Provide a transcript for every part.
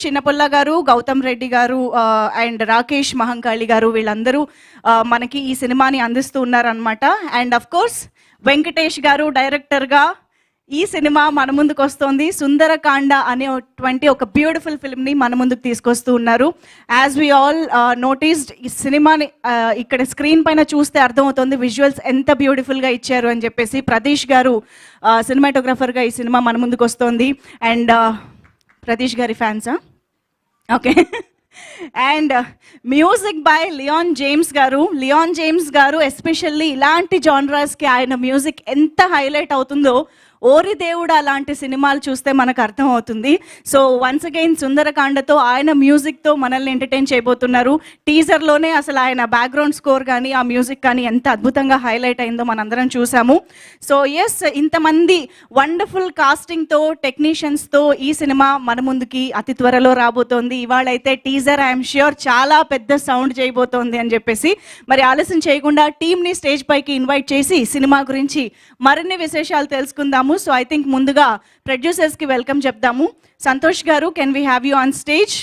చిన్నపుల్ల గారు, గౌతమ్ రెడ్డి గారు అండ్ రాకేష్ మహంకాళి గారు వీళ్ళందరూ మనకి ఈ సినిమాని అందిస్తూ ఉన్నారనమాట. అండ్ అఫ్ కోర్స్ వెంకటేష్ గారు డైరెక్టర్గా ఈ సినిమా మన ముందుకు వస్తుంది. సుందరకాండ అనేటువంటి ఒక బ్యూటిఫుల్ ఫిల్మ్ని మన ముందుకు తీసుకొస్తూ ఉన్నారు. యాజ్ వి ఆల్ నోటీస్డ్, ఈ సినిమాని ఇక్కడ స్క్రీన్ పైన చూస్తే అర్థమవుతుంది విజువల్స్ ఎంత బ్యూటిఫుల్గా ఇచ్చారు అని చెప్పేసి. ప్రతీష్ గారు సినిమాటోగ్రఫర్గా ఈ సినిమా మన ముందుకు వస్తుంది. అండ్ ప్రతీష్ గారి ఫ్యాన్సా? Okay. And music by Leon James గారు ఎస్పెషల్లీ ఇలాంటి జానరాస్కి ఆయన మ్యూజిక్ ఎంత హైలైట్ అవుతుందో ఓరి దేవుడు అలాంటి సినిమాలు చూస్తే మనకు అర్థమవుతుంది. సో వన్స్ అగైన్ సుందరకాండతో ఆయన మ్యూజిక్తో మనల్ని ఎంటర్టైన్ చేయబోతున్నారు. టీజర్లోనే అసలు ఆయన బ్యాక్గ్రౌండ్ స్కోర్ కానీ ఆ మ్యూజిక్ కానీ ఎంత అద్భుతంగా హైలైట్ అయిందో మనందరం చూసాము. సో ఎస్, ఇంతమంది వండర్ఫుల్ కాస్టింగ్తో టెక్నీషియన్స్తో ఈ సినిమా మన ముందుకి అతి త్వరలో రాబోతోంది. ఇవాళైతే టీజర్ ఐఎమ్ ష్యూర్ చాలా పెద్ద సౌండ్ చేయబోతోంది అని చెప్పేసి. మరి ఆలస్యం చేయకుండా టీమ్ని స్టేజ్ పైకి ఇన్వైట్ చేసి సినిమా గురించి మరిన్ని విశేషాలు తెలుసుకుందాము. సో ఐ థింక్ ముందుగా ప్రొడ్యూసర్స్కి వెల్కమ్ చెప్దాము. సంతోష్ గారు, can we have you on stage?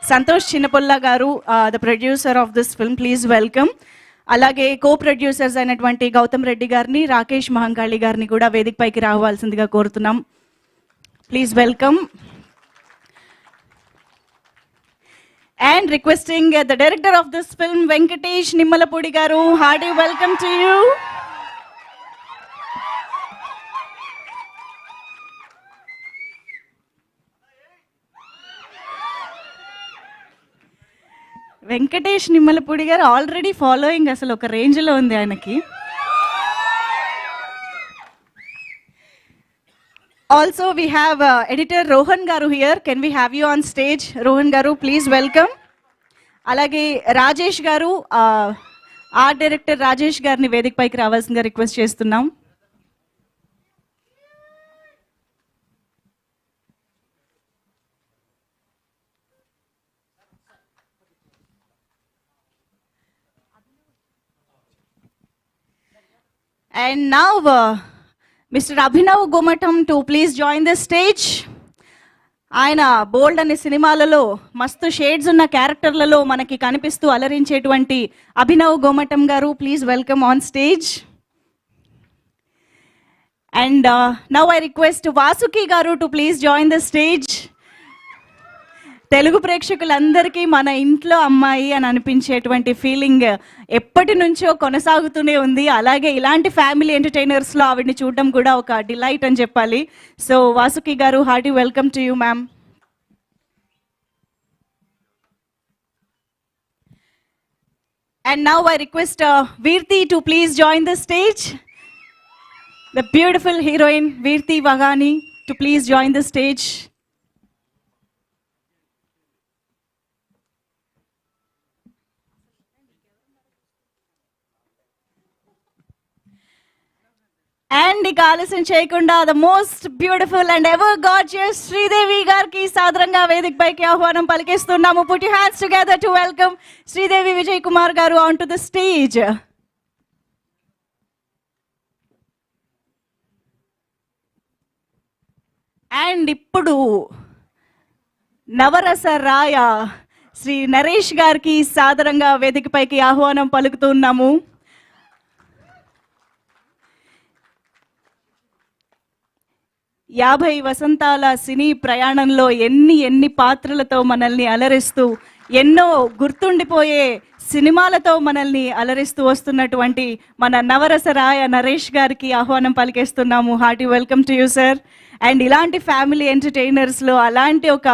Santosh Chinnapulla గారు, the producer of this film, please welcome. అలాగే కో ప్రొడ్యూసర్స్ అయినటువంటి గౌతమ్ రెడ్డి గారిని, రాకేష్ మహంకాళి గారిని కూడా వేదిక పైకి రావాల్సిందిగా కోరుతున్నాం. Please welcome. And requesting the director of this film, Venkatesh Nimmalapudi garu, hearty welcome to you. Venkatesh Nimmalapudi గారు ఆల్రెడీ ఫాలోయింగ్ అసలు ఒక రేంజ్లో ఉంది ఆయనకి. Also we have editor Rohan గారు here. Can we have you on stage? Rohan గారు, ప్లీజ్ వెల్కమ్. అలాగే రాజేష్ గారు, ఆర్ట్ డైరెక్టర్ రాజేష్ గారిని వేదిక పైకి రావాల్సిందిగా రిక్వెస్ట్ చేస్తున్నాం. And now Mr. Abhinav Gomatam to please join the stage. ఆయన బోల్డ్ అనే సినిమాలలో మస్తు షేడ్స్ ఉన్న క్యారెక్టర్లలో మనకి కనిపిస్తూ అలరించేటువంటి అభినవ్ గోమటం గారు, please welcome on stage. And now I request Vasuki గారు to please join the stage. Telugu ప్రేక్షకులందరికీ మన ఇంట్లో అమ్మాయి అని అనిపించేటువంటి ఫీలింగ్ ఎప్పటి నుంచో కొనసాగుతూనే ఉంది. అలాగే ఇలాంటి ఫ్యామిలీ ఎంటర్టైనర్స్లో ఆవిడని చూడడం కూడా ఒక డిలైట్ అని చెప్పాలి. సో వాసుకి గారు, hearty welcome to you ma'am. And now I request Veerti to please join the stage. The beautiful heroine Veerti Vagani to please join the stage. And ఇక ఆలస్యం చేయకుండా the most beautiful and ever gorgeous Sridevi గారికి సాదరంగా వేదిక పైకి ఆహ్వానం పలికిస్తున్నాము. Put your hands together to welcome Sridevi Vijay Kumar గారు on to the stage. And ఇప్పుడు నవరస రాయ శ్రీ నరేష్ గారికి సాదరంగా వేదిక పైకి ఆహ్వానం పలుకుతున్నాము. యాభై వసంతాల సినీ ప్రయాణంలో ఎన్ని పాత్రలతో మనల్ని అలరిస్తూ, ఎన్నో గుర్తుండిపోయే సినిమాలతో మనల్ని అలరిస్తూ వస్తున్నటువంటి మన నవరసరాయ నరేష్ గారికి ఆహ్వానం పలికేస్తున్నాము. Hearty welcome to you sir. And ఇలాంటి ఫ్యామిలీ ఎంటర్టైనర్స్లో అలాంటి ఒక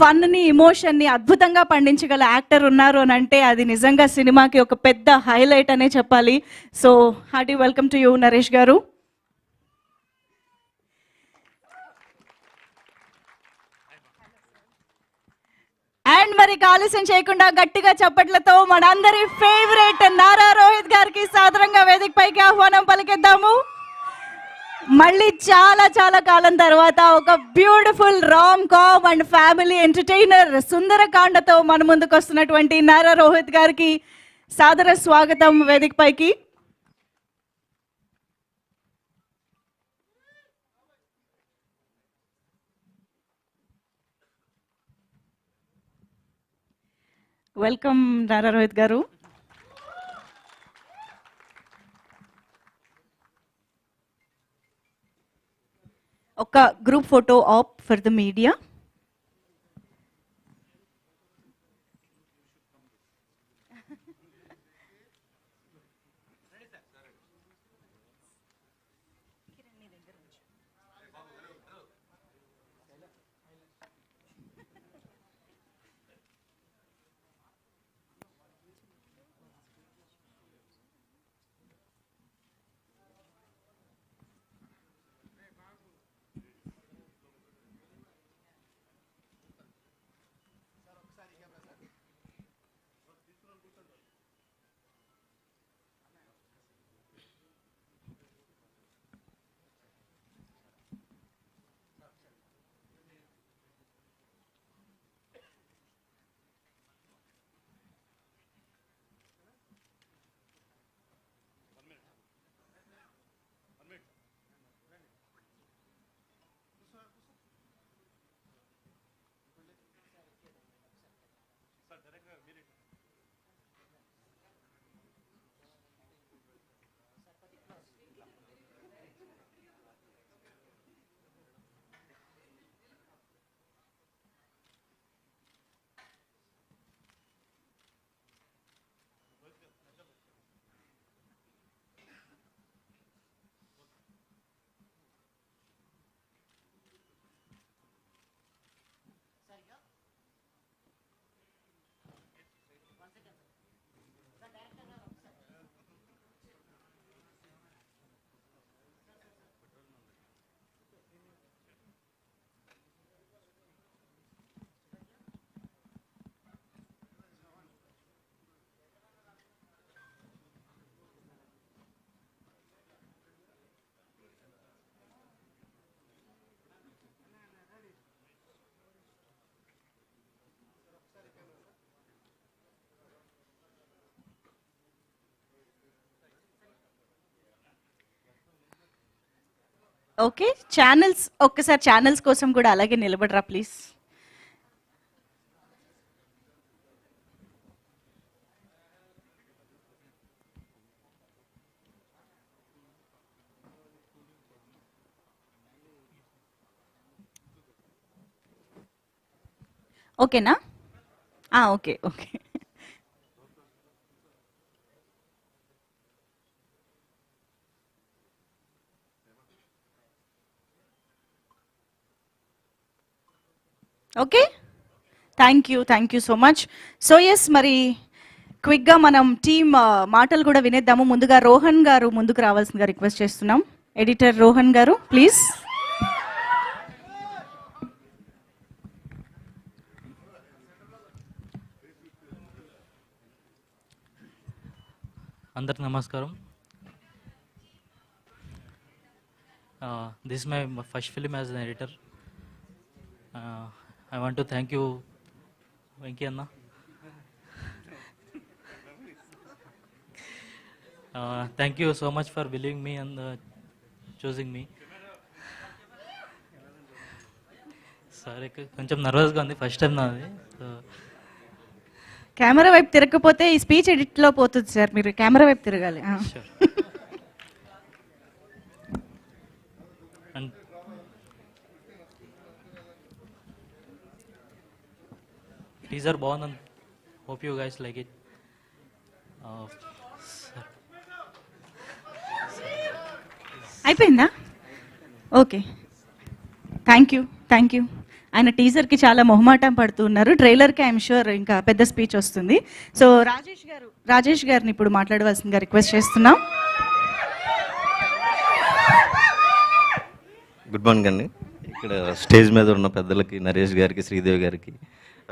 ఫన్ని, ఇమోషన్ని అద్భుతంగా పండించగల యాక్టర్ ఉన్నారు అని అంటే అది నిజంగా సినిమాకి ఒక పెద్ద హైలైట్ అనే చెప్పాలి. So hearty welcome to you Naresh గారు. అండ్ మరి ఆలస్యం చేయకుండా గట్టిగా చప్పట్లతో మనందరి ఫేవరెట్ నారా రోహిత్ గారికి సాదరంగా వేదిక పైకి ఆహ్వానం పలికిద్దాము. మళ్ళీ చాలా కాలం తర్వాత ఒక beautiful rom com and family entertainer సుందరకాండతో మన ముందుకు వస్తున్నటువంటి నారా రోహిత్ గారికి సాదర స్వాగతం వేదిక పైకి. వెల్కమ్ నారా రోహిత్ గారు. ఒక group photo op for the media. Okay, channels ఒక్కసారి ఛానల్స్ కోసం కూడా అలాగే నిలబడరా ప్లీజ్. ఓకేనా? Okay okay. Okay, thank you so much. So yes, మరి క్విక్గా మనం టీమ్ మాటలు కూడా వినేద్దాము. ముందుగా రోహన్ గారు ముందుకు రావాల్సిందిగా రిక్వెస్ట్ చేస్తున్నాం. ఎడిటర్ రోహన్ గారు ప్లీజ్. అందరికి నమస్కారం. This my first film as an editor. I want to thank you, Venki Anna. Thank you so much for believing me and choosing me. Sorry, కొంచెం నర్వస్గా ఉంది, ఫస్ట్ టైం నాది. కెమెరా వైపు తిరగకపోతే ఈ speech ఎడిట్లో పోతుంది sir, మీరు camera వైపు తిరగాలి. Teaser బాగుంది, hope you guys like it. అయిపోయిందా? Okay, thank you. ఆయన టీజర్కి చాలా మొహమాటం పడుతున్నారు, ట్రైలర్కి ఐఎమ్ షూర్ ఇంకా పెద్ద స్పీచ్ వస్తుంది. సో రాజేష్ గారిని ఇప్పుడు మాట్లాడవలసిందిగా రిక్వెస్ట్ చేస్తున్నాం. గుడ్ మార్నింగ్ అండి. ఇక్కడ స్టేజ్ మీద ఉన్న పెద్దలకి, నరేష్ గారికి, శ్రీదేవి గారికి,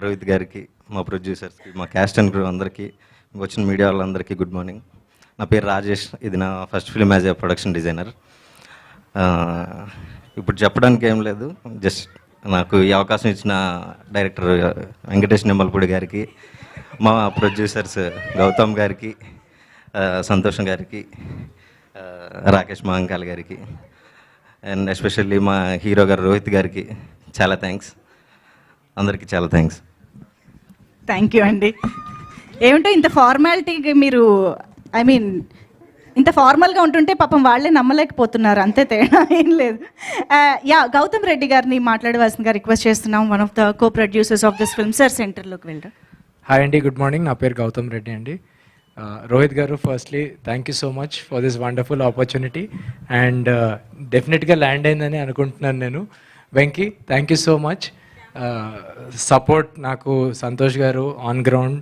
రోహిత్ గారికి, మా ప్రొడ్యూసర్స్కి, మా క్యాస్ట్ అండ్ క్రూ అందరికీ, వచ్చిన మీడియా వాళ్ళందరికీ గుడ్ మార్నింగ్. నా పేరు రాజేష్. ఇది నా first film as a production designer. ఇప్పుడు చెప్పడానికి ఏం లేదు, జస్ట్ నాకు ఈ అవకాశం ఇచ్చిన డైరెక్టర్ వెంకటేష్ నిమ్మలపూడి గారికి, మా ప్రొడ్యూసర్స్ గౌతమ్ గారికి, సంతోషం గారికి, రాకేష్ మహంకాల్ గారికి, అండ్ ఎస్పెషల్లీ మా హీరో గారు రోహిత్ గారికి చాలా థ్యాంక్స్. అందరికీ చాలా థ్యాంక్స్. థ్యాంక్ యూ అండి. ఏమిటో ఇంత ఫార్మాలిటీగా మీరు ఇంత ఫార్మల్గా ఉంటుంటే పాపం వాళ్ళే నమ్మలేకపోతున్నారు, అంతే తేడా ఏం లేదు. గౌతమ్ రెడ్డి గారిని మాట్లాడవలసిందిగా రిక్వెస్ట్ చేస్తున్నాం. One of the co producers of this film. Sir సెంటర్లోకి వెళ్ళరా. హాయ్ అండి, గుడ్ మార్నింగ్. నా పేరు గౌతమ్ రెడ్డి అండి. రోహిత్ గారు, firstly thank you so much for this wonderful opportunity and డెఫినెట్గా ల్యాండ్ అయిందని అనుకుంటున్నాను నేను. Venky, thank you so much. Support నాకు సంతోష్ గారు on ground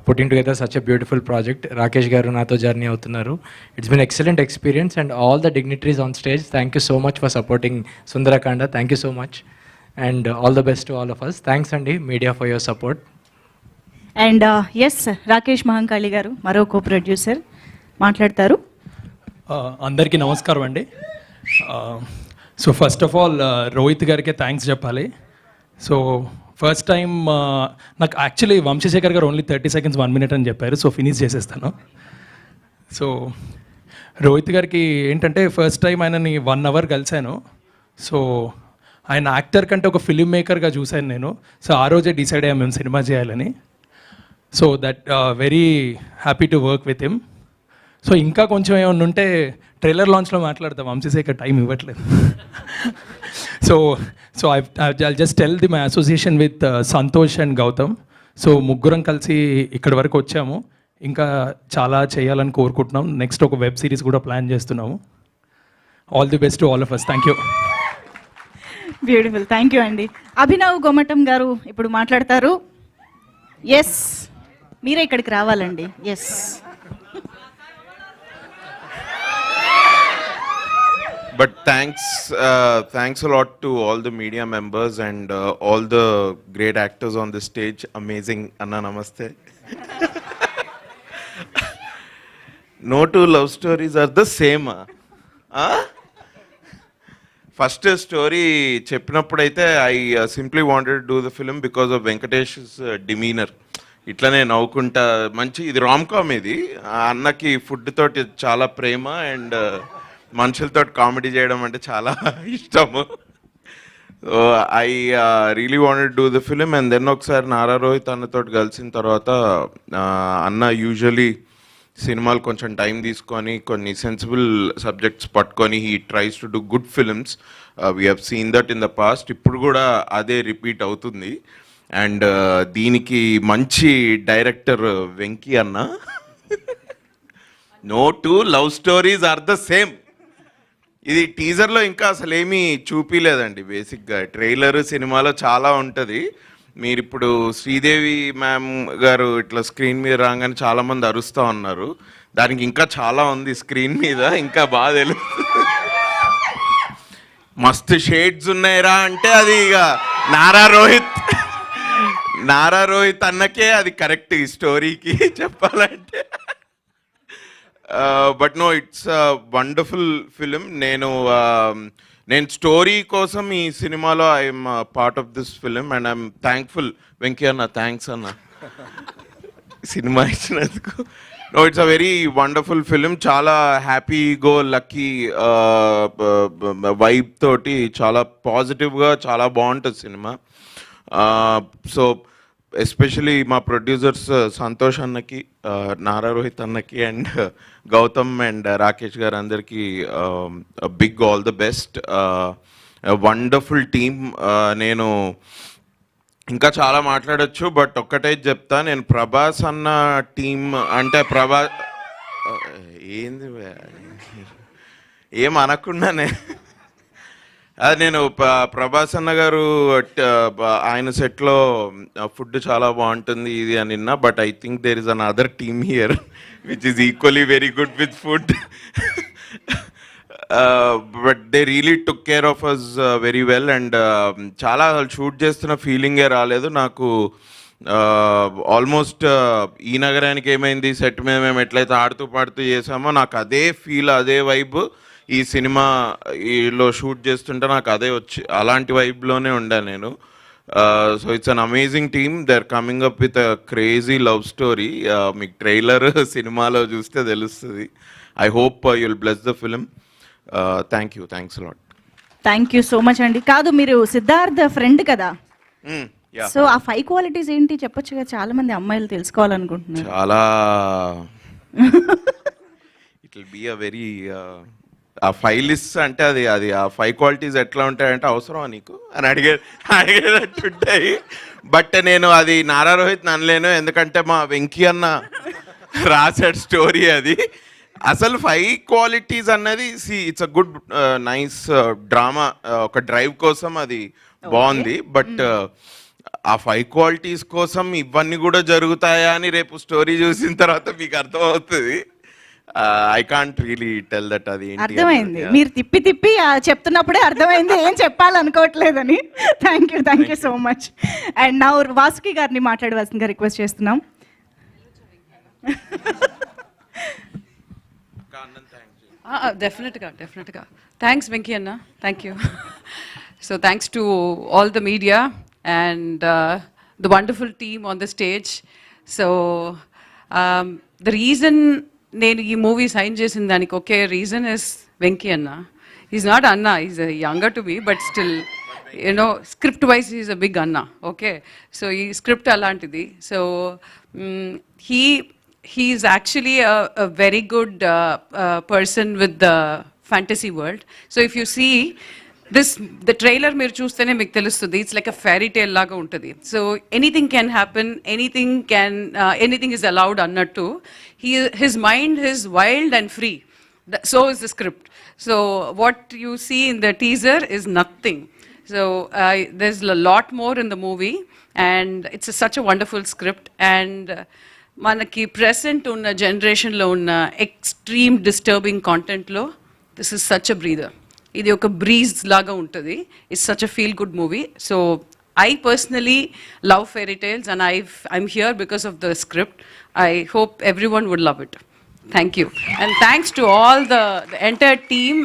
putting together such a beautiful project. Rakesh గారు నాతో జర్నీ అవుతున్నారు. It's been excellent experience and all the dignitaries on stage, thank you so much for supporting Sundarakanda. Thank you so much and all the best to all of us. Thanks అండి media for your support. And yes, Rakesh Mahankali గారు మరో co producer మాట్లాడతారు. అందరికీ నమస్కారం అండి. So first of all Rohit గారికి thanks చెప్పాలి. So first time నాకు యాక్చువల్లీ వంశశేఖర్ గారు ఓన్లీ 30 seconds 1 minute అని చెప్పారు, సో ఫినిష్ చేసేస్తాను. సో రోహిత్ గారికి ఏంటంటే ఫస్ట్ టైం ఆయనని 1 hour కలిశాను. సో ఆయన యాక్టర్ కంటే ఒక ఫిలిం మేకర్గా చూశాను నేను. సో ఆ రోజే డిసైడ్ అయ్యాం మేము సినిమా చేయాలని. So that very happy to work with him. So ఇంకా కొంచెం ఏమన్నా ఉంటే ట్రైలర్ లాంచ్లో మాట్లాడతాం, వంశశేఖర్ టైం ఇవ్వట్లేదు. So I just tell the my association with Santosh and Gautam. So ముగ్గురం కలిసి ఇక్కడి వరకు వచ్చాము, ఇంకా చాలా చేయాలని కోరుకుంటున్నాం. నెక్స్ట్ ఒక వెబ్ సిరీస్ కూడా ప్లాన్ చేస్తున్నాము. All the best to all of us. Thank you. Beautiful, thank you అండి. అభినవ్ గోమటం గారు ఇప్పుడు మాట్లాడతారు. ఎస్, మీరే ఇక్కడికి రావాలండి. Yes. But thanks a lot to all the media members and all the great actors on the stage. Amazing. Anna, namaste. No two love stories are the same. First story చెప్పినప్పుడైతే I simply wanted to do the film because of Venkatesh's demeanor. ఇట్లనే నవ్వుకుంటా మంచి, ఇది rom com. ఇది అన్నకి food తోటి చాలా ప్రేమ and మనుషులతో comedy చేయడం అంటే చాలా ఇష్టము. So I really wanted do the film. And then ఒకసారి నారా రోహిత్ అన్నతో కలిసిన తర్వాత అన్న యూజువలీ సినిమాలు కొంచెం టైం తీసుకొని కొన్ని సెన్సిబుల్ సబ్జెక్ట్స్ పట్టుకొని he tries to do good films. We have seen that in the past. ఇప్పుడు కూడా అదే రిపీట్ అవుతుంది. అండ్ దీనికి మంచి డైరెక్టర్ వెంకీ అన్న. No two love stories are the same. ఇది టీజర్లో ఇంకా అసలు ఏమీ చూపించలేదండి. బేసిక్గా ట్రైలర్ సినిమాలో చాలా ఉంటుంది. మీరు ఇప్పుడు శ్రీదేవి మ్యామ్ గారు ఇట్లా స్క్రీన్ మీద రాగానే చాలామంది అరుస్తూ ఉన్నారు. దానికి ఇంకా చాలా ఉంది స్క్రీన్ మీద, ఇంకా బాగా తెలుస్తుంది. మస్తు షేడ్స్ ఉన్నాయిరా అంటే అది ఇక నారా రోహిత్ అన్నకే అది కరెక్ట్ ఈ స్టోరీకి చెప్పాలంటే. But no, it's wonderful film. నేను స్టోరీ కోసం ఈ సినిమాలో I'm part of this film and I'm thankful. Venky అన్న, థ్యాంక్స్ అన్న సినిమా ఇచ్చినందుకు. No, it's a very wonderful film. చాలా హ్యాపీ గో లక్కీ వైబ్ తోటి చాలా పాజిటివ్గా చాలా బాగుంటుంది సినిమా. సో ఎస్పెషలీ మా ప్రొడ్యూసర్స్ సంతోష్ అన్నకి, నారా రోహిత్ అన్నకి అండ్ గౌతమ్ అండ్ రాకేష్ గారు అందరికీ big all the best. Wonderful team. నేను ఇంకా చాలా మాట్లాడచ్చు, బట్ ఒక్కటే చెప్తా. నేను ప్రభాస్ అన్న టీమ్ అంటే ఏంది ఏం అనకుండానే అది నేను ప్రభాస్ అన్న గారు ఆయన సెట్లో ఫుడ్ చాలా బాగుంటుంది ఇది అని విన్నా. But I think there is another team here which is equally very good with food. But they really took care of us very well. And చాలా షూట్ చేస్తున్న ఫీలింగే రాలేదు నాకు. ఆల్మోస్ట్ ఈ నగరానికి ఏమైంది సెట్ మీద మేము ఎట్లయితే ఆడుతూ పాడుతూ చేసామో నాకు అదే ఫీల్, అదే వైబ్ ఈ సినిమాలో షూట్ చేస్తుంటే నాకు అదే వచ్చి అలాంటి వైబ్లోనే ఉండా నేను. So it's an amazing team. They are coming up with a crazy love story. మీకు ట్రైలర్ సినిమాలో చూస్తే తెలుస్తుంది. I hope you will bless the film. Thanks lot. Thank you so much అండి. కాదు, మీరు సిద్ధార్థ్ ఫ్రెండ్ కదా? Yeah. సో ఆ 5 క్వాలిటీస్ ఏంటి చెప్పొచ్చుగా, చాలా మంది అమ్మాయిలు తెలుసుకోవాలనుకుంటున్నారు. చాలా it will be a very ఆ 5 లిస్ట్ అంటే అది ఆ 5 క్వాలిటీస్ ఎట్లా ఉంటాయంటే అవసరమా నీకు అని అడిగేటట్టుంటాయి. బట్ నేను అది నారా రోహిత్ అనలేను, ఎందుకంటే మా వెంకీ అన్న రాసాడు స్టోరీ అది. అసలు 5 క్వాలిటీస్ అన్నది it's a good nice drama, ఒక డ్రైవ్ కోసం అది బాగుంది. బట్ ఆ 5 క్వాలిటీస్ కోసం ఇవన్నీ కూడా జరుగుతాయా అని రేపు స్టోరీ చూసిన తర్వాత మీకు అర్థమవుతుంది. I can't really tell that అది ఏంటి అర్థమైంది, అన్నది. మీరు తిప్పి చెప్తున్నప్పుడే అర్థమైంది ఏం చెప్పాలనుకోవట్లేదని. Thank you so much. And నా వాసుకి గారిని మాట్లాడవలసిందిగా రిక్వెస్ట్ చేస్తున్నాం. డెఫినెట్గా థ్యాంక్స్ వెంకీ అన్న, thank you. So thanks to all the media and the wonderful team on the stage. So the reason నేను ఈ మూవీ సైన్ చేసిన దానికి ఒకే రీజన్ ఇస్ వెంకీ అన్న. ఈజ్ నాట్ అన్న, is younger to me, but still you know script wise is a big అన్న. Okay, so ఈ script అలాంటిది. So he's actually a very good person with the fantasy world. So if you see the trailer మీరు చూస్తేనే మీకు తెలుస్తుంది, it's like a fairy tale లాగా ఉంటుంది. So anything can happen, anything is allowed అన్నట్టు. His mind his wild and free. So is the script. So what you see in the teaser is nothing. So there's a lot more in the movie and it's such a wonderful script. And మనకి present ఉన్న జనరేషన్లో ఉన్న extreme disturbing కాంటెంట్లో this is such a breather. ఇది ఒక breeze లాగా ఉంటుంది. It's such a feel good movie. So I personally love fairy tales and I'm here because of the script. I hope everyone would love it. Thank you. And thanks to all the entire team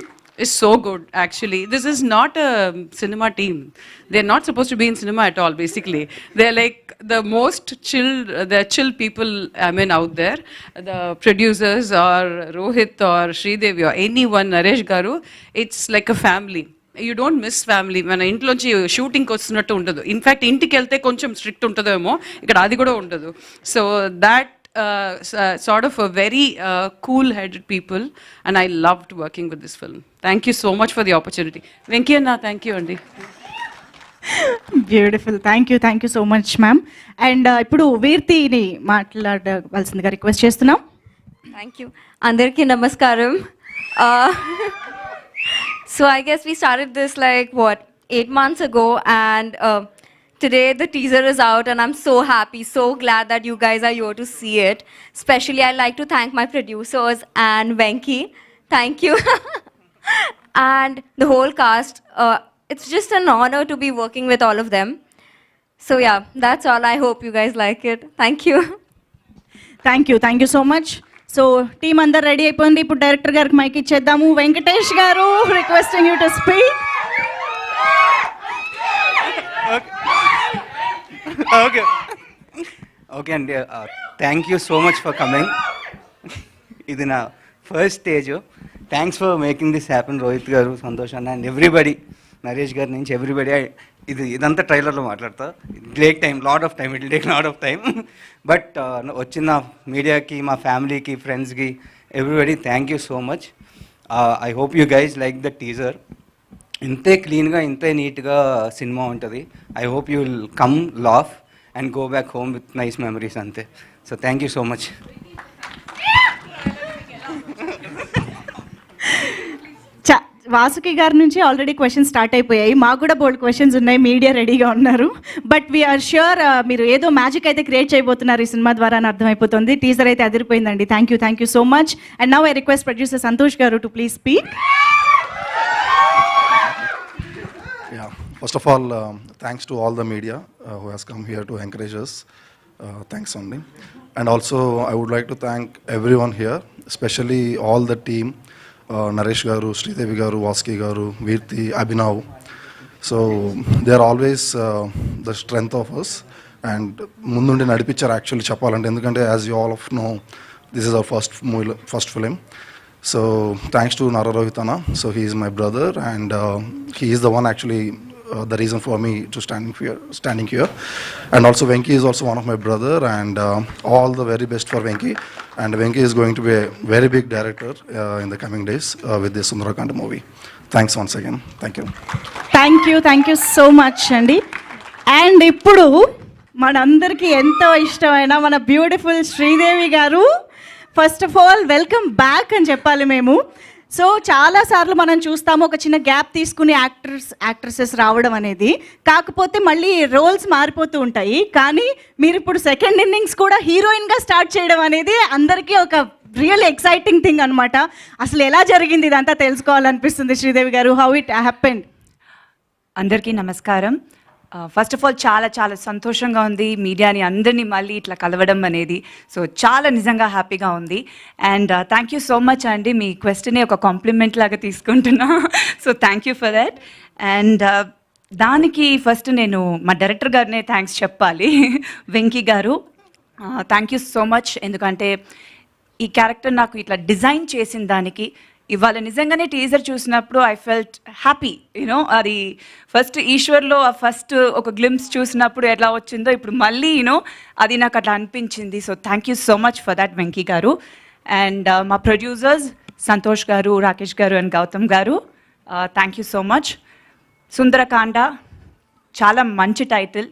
is so good actually. This is not a cinema team. They're not supposed to be in cinema at all basically. They're like the most chill people I mean out there. The producers or Rohit or Sridevi or anyone, Naresh Garu, it's like a family. You don't miss family. మన ఇంట్లోంచి షూటింగ్కి వస్తున్నట్టు ఉండదు. In fact ఇంటికి వెళ్తే కొంచెం strict ఉంటుందేమో, ఇక్కడ అది కూడా ఉండదు. So that sort of a very cool-headed people, and I loved working with this film. Thank you so much for the opportunity. Venki Anna, thank you Andi. Beautiful, thank you so much ma'am. And ఇప్పుడు వీర్తిని మాట్లాడవలసిందిగా request చేస్తున్నాం. Thank you. Andarki namaskaram. So I guess we started this like 8 months ago, and today the teaser is out and I'm so happy, so glad that you guys are here to see it. Especially I'd like to thank my producers and Venki. Thank you. And the whole cast. It's just an honor to be working with all of them. So yeah, that's all. I hope you guys like it. Thank you. Thank you so much. So team అందరు ready అయిపోయింది. ఇప్పుడు director గారికి mic ఇచ్చేద్దాము. వెంకటేష్ గారు, requesting you to speak. Okay అండి, thank you so much for coming. ఇది నా first stage. Thanks for making this happen Rohit గారు, సంతోష్ అన్న అండ్ ఎవ్రీబడి, నరేష్ గారి నుంచి ఎవ్రీబడి. ఇదంతా ట్రైలర్లో మాట్లాడతా. Lot of time, it take lot of time. But వచ్చిన మీడియాకి, మా ఫ్యామిలీకి, ఫ్రెండ్స్కి, everybody thank you so much. I hope you guys like the teaser. ఇంతే క్లీన్గా, ఇంతే నీట్గా సినిమా ఉంటుంది. I hope you will come laugh and go back home with nice memories అంతే. So thank you so much. Vasuki గారి నుంచి already questions start అయిపోయాయి. మాకు కూడా బోల్డ్ క్వశ్చన్స్ ఉన్నాయి, మీడియా రెడీగా ఉన్నారు. బట్ వీఆర్ ష్యూర్ మీరు ఏదో మ్యాజిక్ అయితే క్రియేట్ చేయబోతున్నారు ఈ సినిమా ద్వారా అని అర్థమైపోతుంది. టీజర్ అయితే అదిరిపోయిందండి. Thank you so much. And now I request producer Santosh గారు to please speak. Yeah, first of all, thanks to all the media who has come here to encourage us. Thanks only. And also, I would like to thank everyone here, especially all the team, Naresh Garu, Sridevi Garu, Vaski Garu, Veerti, Abhinav. So, they are always the strength of us. And mundundi nadipichar actually cheppalante, endukante as you all of know, this is our first film. So thanks to Nara Rohit Anna. So he is my brother, and he is the one actually the reason for me to standing here. And also Venki is also one of my brother, and all the very best for Venki. And Venki is going to be a very big director in the coming days with this Sundarakanda movie. Thanks once again. Thank you. Thank you so much అండి. And ఇప్పుడు మనందరికీ ఎంతో ఇష్టమైన మన beautiful Sridevi గారు, first of all welcome back అని చెప్పాలి మేము. సో చాలాసార్లు మనం చూస్తాము ఒక చిన్న గ్యాప్ తీసుకుని యాక్ట్రెసెస్ రావడం అనేది, కాకపోతే మళ్ళీ రోల్స్ మారిపోతూ ఉంటాయి. కానీ మీరు ఇప్పుడు సెకండ్ ఇన్నింగ్స్ కూడా హీరోయిన్గా స్టార్ట్ చేయడం అనేది అందరికీ ఒక రియల్ ఎక్సైటింగ్ థింగ్ అనమాట. అసలు ఎలా జరిగింది ఇదంతా తెలుసుకోవాలనిపిస్తుంది శ్రీదేవి గారు. How it happened? అందరికీ నమస్కారం. ఫస్ట్ ఆఫ్ ఆల్ చాలా చాలా సంతోషంగా ఉంది మీడియాని అందరినీ మళ్ళీ ఇట్లా కలవడం అనేది. సో చాలా నిజంగా హ్యాపీగా ఉంది. And thank you so much అండి, మీ క్వశ్చనే ఒక కాంప్లిమెంట్ లాగా తీసుకుంటున్నా. So thank you for that. And దానికి ఫస్ట్ నేను మా డైరెక్టర్ గారినే థ్యాంక్స్ చెప్పాలి, వెంకీ గారు. Thank you so much. ఎందుకంటే ఈ క్యారెక్టర్ నాకు ఇట్లా డిజైన్ చేసిన దానికి ఇవాళ నిజంగానే టీజర్ చూసినప్పుడు ఐ ఫెల్ట్ హ్యాపీ. యూనో అది ఫస్ట్ ఈశ్వర్లో ఆ ఫస్ట్ ఒక గ్లిమ్స్ చూసినప్పుడు ఎలా వచ్చిందో ఇప్పుడు మళ్ళీ అది నాకు అట్లా అనిపించింది. So thank you so much for that Venky గారు. అండ్ మా ప్రొడ్యూసర్స్ సంతోష్ గారు, రాకేష్ గారు అండ్ గౌతమ్ గారు, thank you so much. Sundarakanda చాలా మంచి టైటిల్.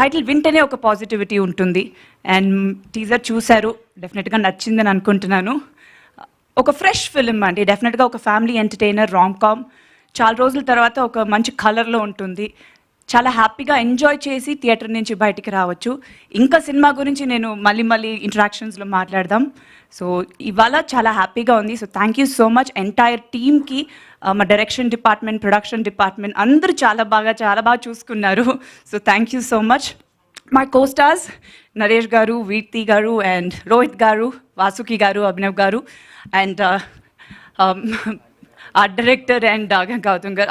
టైటిల్ వింటేనే ఒక పాజిటివిటీ ఉంటుంది. అండ్ టీజర్ చూశారు, డెఫినెట్గా నచ్చిందని అనుకుంటున్నాను. ఒక ఫ్రెష్ ఫిలిం అండి, డెఫినెట్గా ఒక ఫ్యామిలీ ఎంటర్టైనర్, రామ్ కామ్. చాలా రోజుల తర్వాత ఒక మంచి కలర్లో ఉంటుంది. చాలా హ్యాపీగా ఎంజాయ్ చేసి థియేటర్ నుంచి బయటికి రావచ్చు. ఇంకా సినిమా గురించి నేను మళ్ళీ ఇంటరాక్షన్స్లో మాట్లాడదాం. సో ఇవాళ చాలా హ్యాపీగా ఉంది. So thank you so much entire టీమ్కి, మా డైరెక్షన్ డిపార్ట్మెంట్, ప్రొడక్షన్ డిపార్ట్మెంట్ అందరూ చాలా బాగా చూసుకున్నారు. So thank you so much. My co-stars Naresh గారు, వీర్తి గారు అండ్ రోహిత్ గారు, Vasuki garu, Abhinav garu and art director and Gautham garu,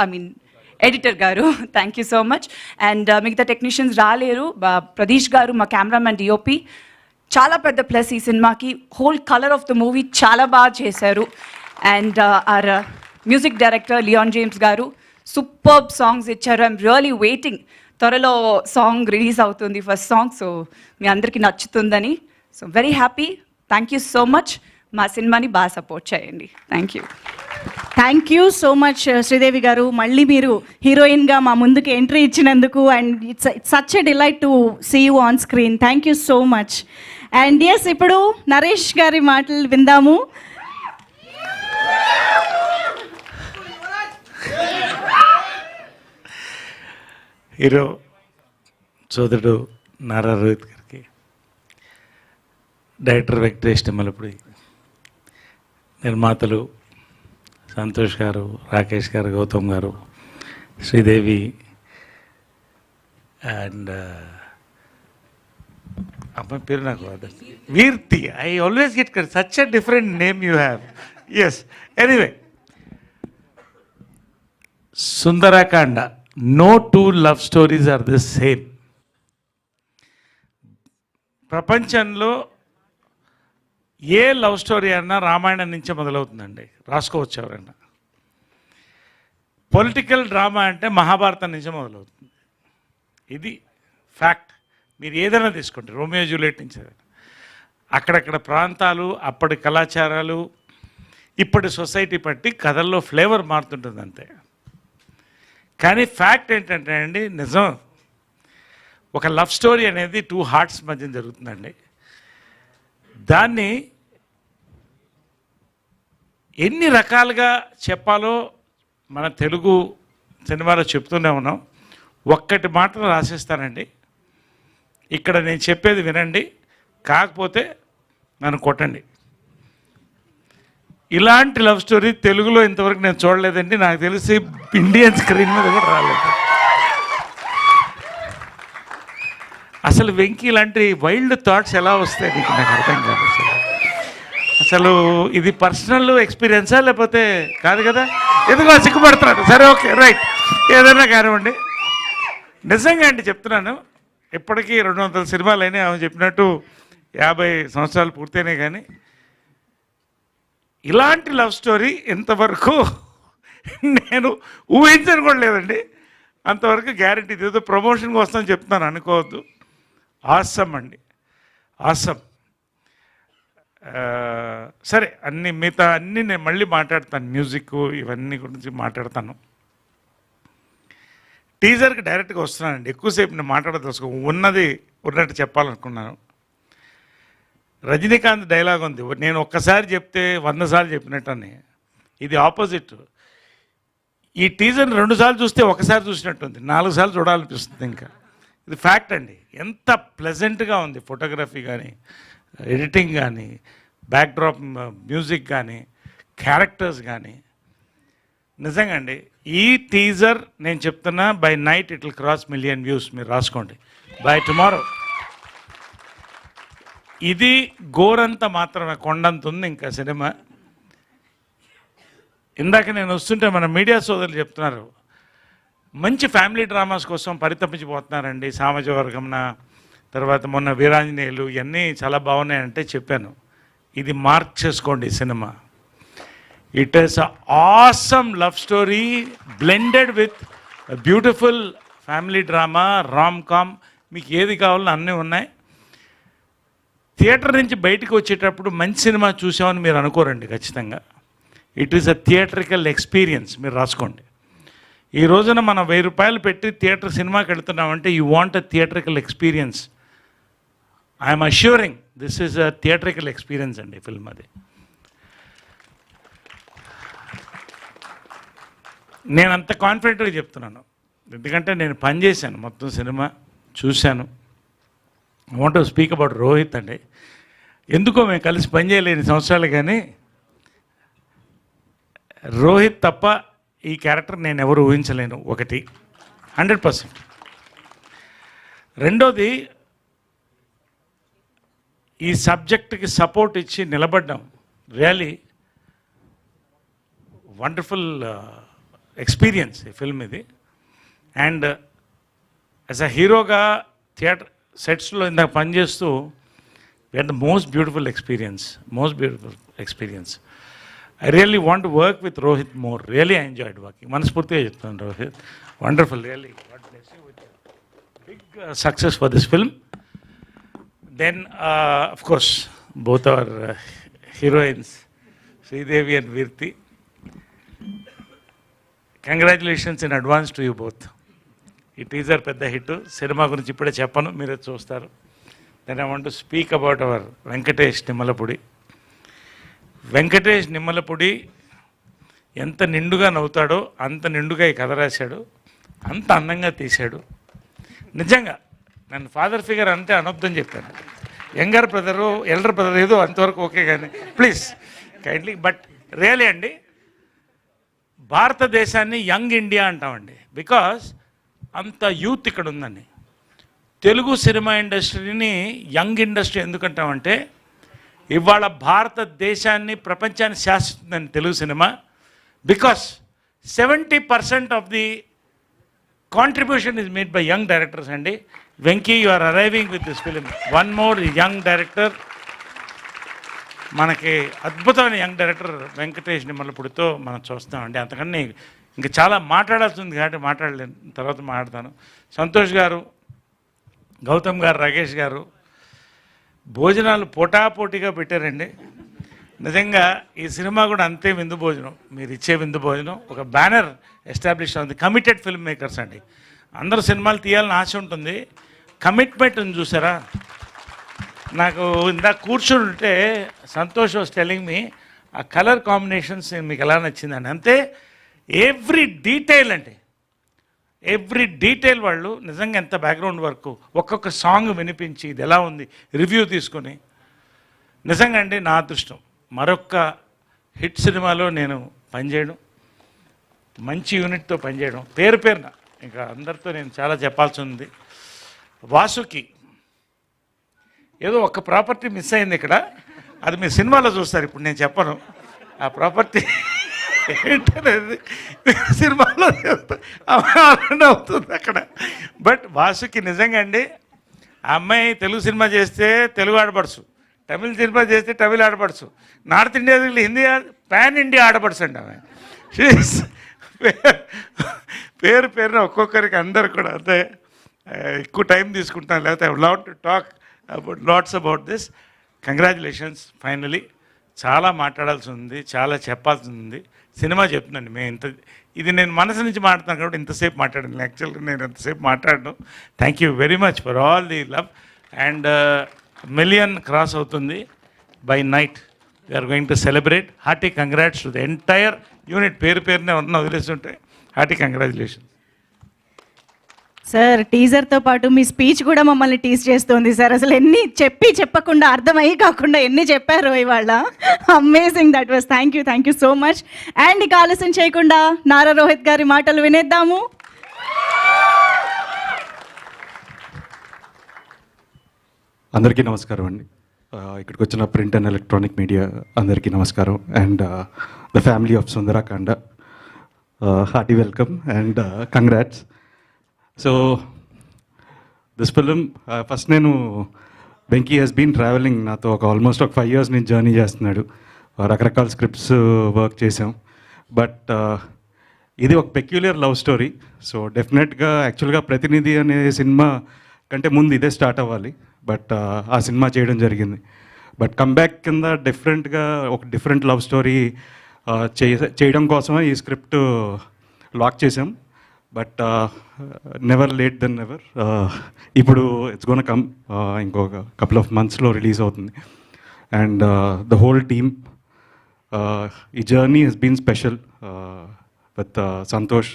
editor garu, thank you so much. And మిగతా టెక్నీషియన్స్ రాలేరు. ప్రదీష్ గారు మా కెమెరామెన్, డిఓపి, చాలా పెద్ద ప్లస్ ఈ సినిమాకి. Whole colour of the movie చాలా బాగా చేశారు. And our music director Leon James garu superb songs ఇచ్చారు. ఐఎమ్ రియలీ వెయిటింగ్, త్వరలో సాంగ్ రిలీజ్ అవుతుంది, ఫస్ట్ సాంగ్. సో మీ అందరికీ నచ్చుతుందని. So very happy. Thank you so much. మా సినిమాని బాగా సపోర్ట్ చేయండి. Thank you so much Sridevi garu. మళ్ళీ మీరు హీరోయిన్గా మా ముందుకు ఎంట్రీ ఇచ్చినందుకు and it's such a delight to see you on screen. Thank you so much. And yes, ఇప్పుడు నరేష్ గారి మాటలు విందాము. హీరో సోదరుడు నారా రోహిత్ గారికి, డైరెక్టర్ వెంకటేష్ నిమ్మలపూడి, నిర్మాతలు సంతోష్ గారు, రాకేష్ గారు, గౌతమ్ గారు, శ్రీదేవి అండ్ అమ్మాయి పేరు నాకు Veerthi. I always get such a different name you have. Yes, anyway, Sundarakanda. No two love stories are the same. ప్రపంచంలో ఏ లవ్ స్టోరీ అన్నా రామాయణం నుంచే మొదలవుతుందండి, రాసుకోవచ్చు ఎవరైనా. పొలిటికల్ డ్రామా అంటే మహాభారతం నుంచే మొదలవుతుంది. ఇది ఫ్యాక్ట్. మీరు ఏదైనా తీసుకోండి, రోమియో జూలియట్ నుంచి అక్కడక్కడ ప్రాంతాలు, అప్పటి కళాచారాలు, ఇప్పటి సొసైటీ బట్టి కథల్లో ఫ్లేవర్ మారుతుంటుంది అంతే. కానీ ఫ్యాక్ట్ ఏంటంటే అండి, నిజం, ఒక లవ్ స్టోరీ అనేది టూ హార్ట్స్ మధ్య జరుగుతుందండి. దాన్ని ఎన్ని రకాలుగా చెప్పాలో మన తెలుగు సినిమాలో చెప్తూనే ఉన్నాం. ఒక్కటి మాత్రం రాసిస్తానండి, ఇక్కడ నేను చెప్పేది వినండి, కాకపోతే నన్ను కొట్టండి. ఇలాంటి లవ్ స్టోరీ తెలుగులో ఇంతవరకు నేను చూడలేదండి. నాకు తెలిసి ఇండియన్ స్క్రీన్ మీద కూడా రాలేదు. అసలు వెంకీ ఇలాంటి వైల్డ్ థాట్స్ ఎలా వస్తాయి నీకు నాకు అర్థం కాదు. అసలు ఇది పర్సనల్ ఎక్స్పీరియన్సా లేకపోతే కాదు కదా? ఎందుకో సిగ్గుపడుతున్నాడు. సరే, ఓకే, రైట్, ఏదైనా కానివ్వండి. నిజంగా అండి చెప్తున్నాను, ఇప్పటికీ 200 సినిమాలు అయినాయి. ఆమె చెప్పినట్టు 50 సంవత్సరాలు పూర్తయినాయి. కానీ ఇలాంటి లవ్ స్టోరీ ఇంతవరకు నేను ఊహించను కూడా లేదండి. అంతవరకు గ్యారంటీ. ఏదో ప్రమోషన్కి వస్తామని చెప్తున్నాను అనుకోవద్దు. ఆసమ్ అండి, ఆసమ్. సరే, మిగతా అన్నీ నేను మళ్ళీ మాట్లాడతాను, మ్యూజిక్ ఇవన్నీ గురించి మాట్లాడతాను. టీజర్కి డైరెక్ట్గా వస్తున్నానండి, ఎక్కువసేపు నేను మాట్లాడదలుచుకో, ఉన్నది ఉన్నట్టు చెప్పాలనుకున్నాను. రజనీకాంత్ డైలాగ్ ఉంది, నేను ఒక్కసారి చెప్తే 100 సార్లు చెప్పినట్టు అని. ఇది ఆపోజిట్. ఈ టీజర్ని 2 సార్లు చూస్తే ఒకసారి చూసినట్టుంది, 4 సార్లు చూడాలనిపిస్తుంది. ఇంకా ఇది ఫ్యాక్ట్ అండి. ఎంత ప్లెజెంట్గా ఉంది ఫోటోగ్రఫీ కానీ, ఎడిటింగ్ కానీ, బ్యాక్డ్రాప్ మ్యూజిక్ కానీ, క్యారెక్టర్స్ కానీ. నిజంగా అండి, ఈ టీజర్ నేను చెప్తున్నా, by night it will cross 1 million views. మీరు రాసుకోండి, బై టుమారో. ఇది గోరంత మాత్రమే, కొండంత ఉంది ఇంకా సినిమా. ఇందాక నేను వస్తుంటే మన మీడియా సోదరులు చెప్తున్నారు, మంచి ఫ్యామిలీ డ్రామాస్ కోసం పరితపించిపోతున్నారండి, సామాజిక వర్గంన, తర్వాత మొన్న వీరాంజనేయులు, ఇవన్నీ చాలా బాగున్నాయంటే చెప్పాను. ఇది మార్క్ చేసుకోండి సినిమా. It is awesome love story blended with beautiful family drama, rom com. మీకు ఏది కావాలో అన్నీ ఉన్నాయి. థియేటర్ నుంచి బయటకు వచ్చేటప్పుడు మంచి సినిమా చూసామని మీరు అనుకోరండి ఖచ్చితంగా. It is a theatrical experience. మీరు రాసుకోండి. ఈ రోజున మనం 1000 రూపాయలు పెట్టి థియేటర్ సినిమాకి వెళ్తున్నామంటే you want a theatrical experience. I'm assuring this is a theatrical experience అండి ఫిల్మ్ అది. నేను అంత కాన్ఫిడెంట్గా చెప్తున్నాను, ఎందుకంటే నేను పనిచేశాను, మొత్తం సినిమా చూశాను. I want to speak about Rohit అండి. ఎందుకో మేము కలిసి పనిచేయలేని సంవత్సరాలు, కానీ రోహిత్ తప్ప ఈ క్యారెక్టర్ నేను ఎవరు ఊహించలేను. ఒకటి 100%. రెండోది, ఈ సబ్జెక్ట్కి సపోర్ట్ ఇచ్చి నిలబడ్డాం. రియలీ వండర్ఫుల్ ఎక్స్పీరియన్స్ ఈ ఫిల్మ్ ఇది. అండ్ యాజ్ అ హీరోగా థియేటర్ సెట్స్లో ఇందాక పనిచేస్తూ we had the most beautiful experience. I really want to work with Rohit more. Really, I enjoyed working. Manasfurtiga cheptanu Rohit. Wonderful, really. God bless you with a big success for this film. Then, of course, both our heroines, Sridevi and Virti. Congratulations in advance to you both. ఈ teaser పెద్ద hit. సినిమా గురించి ఇప్పుడే చెప్పను, మీరే చూస్తారు. Then I want to speak about our Venkatesh Nimmalapudi. Venkatesh Nimmalapudi ఎంత నిండుగా నవ్వుతాడో అంత నిండుగా ఈ కథ రాశాడు, అంత అందంగా తీశాడు. నిజంగా నన్ను ఫాదర్ ఫిగర్ అంటే అనొద్దని చెప్పాను. యంగర్ బ్రదరు, ఎల్డర్ బ్రదర్ ఏదో అంతవరకు ఓకే, కానీ ప్లీజ్ కైండ్లీ. బట్ రియలీ అండి, భారతదేశాన్ని యంగ్ ఇండియా అంటామండి, బికాస్ అంత యూత్ ఇక్కడ ఉందండి. తెలుగు సినిమా ఇండస్ట్రీని యంగ్ ఇండస్ట్రీ ఎందుకంటామంటే, ఇవాళ భారతదేశాన్ని ప్రపంచాన్ని శాసిస్తుందండి Telugu cinema. Because 70% of the contribution is made by young directors అండి. Venky, you are arriving with this film. One more young director, మనకి అద్భుతమైన యంగ్ డైరెక్టర్ వెంకటేష్ నిమ్మలపూడితో మనం చూస్తామండి. అంతకన్నా ఇంకా చాలా మాట్లాడాల్సింది కాబట్టి మాట్లాడలేను, తర్వాత మాట్లాడతాను. సంతోష్ గారు, గౌతమ్ గారు, రాకేష్ గారు భోజనాలు పోటాపోటీగా పెట్టారండి. నిజంగా ఈ సినిమా కూడా అంతే విందు భోజనం, మీరు ఇచ్చే విందు భోజనం. ఒక బ్యానర్ ఎస్టాబ్లిష్ అవుతుంది, కమిటెడ్ ఫిల్మ్ మేకర్స్ అండి. అందరూ సినిమాలు తీయాలని ఆశ ఉంటుంది, కమిట్మెంట్ ఉంది చూసారా. నాకు ఇందాక కూర్చుంటే సంతోష్ వాస్ టెల్లింగ్ మీ ఆ కలర్ కాంబినేషన్స్ మీకు ఎలా నచ్చిందని. అంతే, ఎవ్రీ డీటెయిల్ అండి, ఎవ్రీ డీటెయిల్ వాళ్ళు నిజంగా ఎంత బ్యాక్గ్రౌండ్ వర్క్, ఒక్కొక్క సాంగ్ వినిపించి ఇది ఎలా ఉంది రివ్యూ తీసుకొని. నిజంగా అండి నా అదృష్టం మరొక హిట్ సినిమాలో నేను పనిచేయడం, మంచి యూనిట్తో పనిచేయడం. పేరు పేరున ఇంకా అందరితో నేను చాలా చెప్పాల్సి ఉంది. వాసుకి ఏదో ఒక ప్రాపర్టీ మిస్ అయింది ఇక్కడ, అది మీ సినిమాలో చూస్తారు, ఇప్పుడు నేను చెప్పను ఆ ప్రాపర్టీ ఏంటనేది. సినిమాలో అవుతుంది అక్కడ. బట్ వాసుకి నిజంగా అండి, ఆ అమ్మాయి తెలుగు సినిమా చేస్తే తెలుగు ఆడపడుచు, తమిళ సినిమా చేస్తే తమిళ ఆడపడుచు, north India Hindi pan India ఆడపడుచు అండి ఆమె. పేరున ఒక్కొక్కరికి అందరు కూడా అంతే ఎక్కువ టైం తీసుకుంటాను, లేకపోతే I lot to talk about LADS about this. Congratulations finally. చాలా మాట్లాడాల్సి ఉంది, చాలా చెప్పాల్సి ఉంది. సినిమా చెప్తున్నాను ఇది నేను మనసు నుంచి మాట్లాడుతాను కాబట్టి ఇంతసేపు మాట్లాడాను. యాక్చువల్గా నేను ఎంతసేపు మాట్లాడను. Thank you very much for all the love. And million cross అవుతుంది by night. We're going to celebrate. Hearty congrats to the entire unit. పేరునే ఉన్న వదిలేస్తుంటే హార్టీ కంగ్రాచులేషన్. సార్ టీజర్తో పాటు మీ స్పీచ్ కూడా మమ్మల్ని టీజ్ చేస్తుంది సార్. అసలు ఎన్ని చెప్పకుండా అర్థమయ్యి కాకుండా ఎన్ని చెప్పారు ఇవాళ. Amazing, that was. Thank you so much. And ఇక ఆలస్యం చేయకుండా నారా రోహిత్ గారి మాటలు వినేద్దాము. అందరికీ నమస్కారం అండి. ఇక్కడికి వచ్చిన ప్రింట్ అండ్ ఎలక్ట్రానిక్ మీడియా అందరికీ నమస్కారం. And the family of Sundarakanda, hearty welcome and congrats. So this film first నేను వెంకీ హెస్ బీన్ ట్రావెలింగ్ నాతో ఆల్మోస్ట్ 5 years నుంచి జర్నీ చేస్తున్నాడు. రకరకాల స్క్రిప్ట్స్ వర్క్ చేసాం. బట్ ఇది ఒక పెక్యులర్ లవ్ స్టోరీ. సో డెఫినెట్గా యాక్చువల్గా ప్రతినిధి అనే సినిమా కంటే ముందు ఇదే స్టార్ట్ అవ్వాలి. బట్ ఆ సినిమా చేయడం జరిగింది. బట్ కంబ్యాక్ కింద ఒక డిఫరెంట్ లవ్ స్టోరీ చేయడం కోసమే ఈ స్క్రిప్ట్ లాక్ చేసాం. But never late then never. ఇప్పుడు ఇట్స్ గోన్ కమ్ ఇంకొక couple of monthsలో రిలీజ్ అవుతుంది. అండ్ ద హోల్ టీమ్, ఈ journey has been special with Santosh,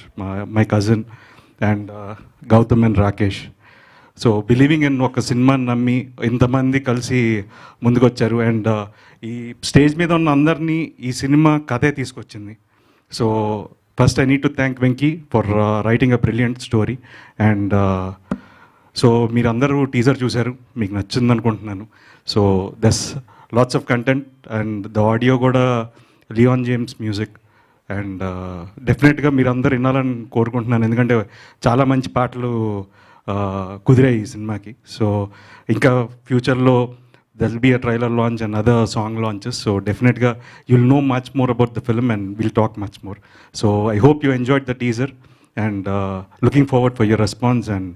my cousin, and Gautham and Rakesh. So believing in ఒక సినిమాని నమ్మి ఇంతమంది కలిసి ముందుకొచ్చారు. అండ్ ఈ స్టేజ్ మీద ఉన్న అందరినీ ఈ సినిమా కథే తీసుకొచ్చింది. So first I need to thank Venky for writing a brilliant story. And so మీరందరూ టీజర్ చూశారు, మీకు నచ్చింది అనుకుంటున్నాను. So thus lots of content. And the audio కూడా లియాన్ జేమ్స్ మ్యూజిక్. అండ్ డెఫినెట్గా మీరందరూ వినాలని కోరుకుంటున్నాను, ఎందుకంటే చాలా మంచి పాటలు కుదిరాయి ఈ సినిమాకి. సో ఇంకా ఫ్యూచర్లో there will be a trailer launch and other song launches. So definitely you'll know much more about the film and we'll talk much more. So I hope you enjoyed the teaser and looking forward for your response, and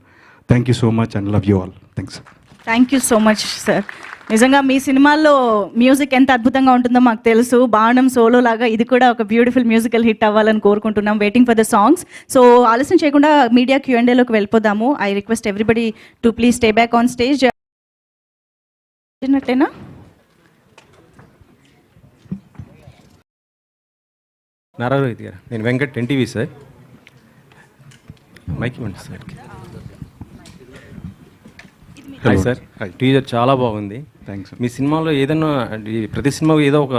thank you so much and love you all. Thanks. Thank you so much sir. నిజంగా మీ సినిమాల్లో music ఎంత అద్భుతంగా ఉంటుందో మాకు తెలుసు. బాణం solo లాగా ఇది కూడా ఒక బ్యూటిఫుల్ మ్యూజికల్ హిట్ అవ్వాలని కోరుకుంటున్నాం. Waiting for the songs. So ఆలస్యం చేయకుండా మీడియా Q&Aలోకి వెళ్ళిపోదాము. I request everybody to please stay back on stage. నట్టేనా నారా రోహిత్ గారు, నేను వెంకట్, ఎన్టీవీ సార్. మైక్ ఇవ్వండి సార్. Hi sir. టీజర్ చాలా బాగుంది. థ్యాంక్స్. మీ సినిమాలో ఏదైనా ప్రతి సినిమా ఏదో ఒక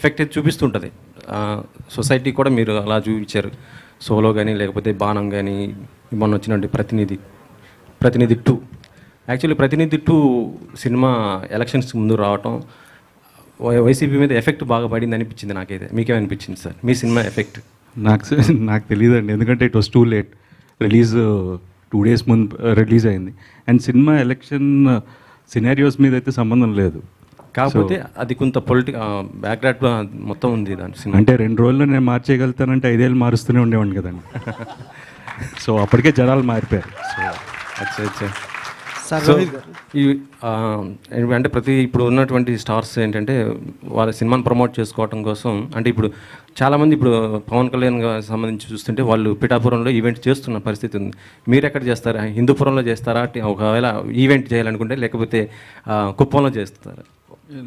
ఎఫెక్ట్ అయితే చూపిస్తుంటుంది. సొసైటీ కూడా మీరు అలా చూపించారు. సోలో కానీ లేకపోతే బాణం కానీ, మొన్న వచ్చినట్టు ప్రతినిధి 2. యాక్చువల్లీ ప్రతినిధి 2 సినిమా ఎలక్షన్స్ ముందు రావటం వైసీపీ మీద ఎఫెక్ట్ బాగా పడింది అనిపించింది నాకైతే. మీకేమనిపించింది సార్ మీ సినిమా ఎఫెక్ట్? నాకు తెలియదండి, ఎందుకంటే it was too late. Release 2 days ముందు రిలీజ్ అయింది. అండ్ సినిమా ఎలక్షన్ సినారియోస్ మీద అయితే సంబంధం లేదు. కాకపోతే అది కొంత బ్యాక్గ్రౌండ్ మొత్తం ఉంది దాని సినిమా. అంటే 2 రోజుల్లో నేను మార్చేయగలుగుతానంటే 5 ఏళ్ళు మారుస్తూనే ఉండేవాడిని కదండి. సో అప్పటికే జనాలు మారిపోయారు. సో అచ్చా. అంటే ఇప్పుడు ఉన్నటువంటి స్టార్స్ ఏంటంటే వాళ్ళ సినిమాని ప్రమోట్ చేసుకోవడం కోసం, అంటే ఇప్పుడు చాలామంది ఇప్పుడు పవన్ కళ్యాణ్ సంబంధించి చూస్తుంటే వాళ్ళు పిఠాపురంలో ఈవెంట్ చేస్తున్న పరిస్థితి ఉంది. మీరు ఎక్కడ చేస్తారా? హిందూపురంలో చేస్తారా? ఒకవేళ ఈవెంట్ చేయాలనుకుంటే, లేకపోతే కుప్పంలో చేస్తారా?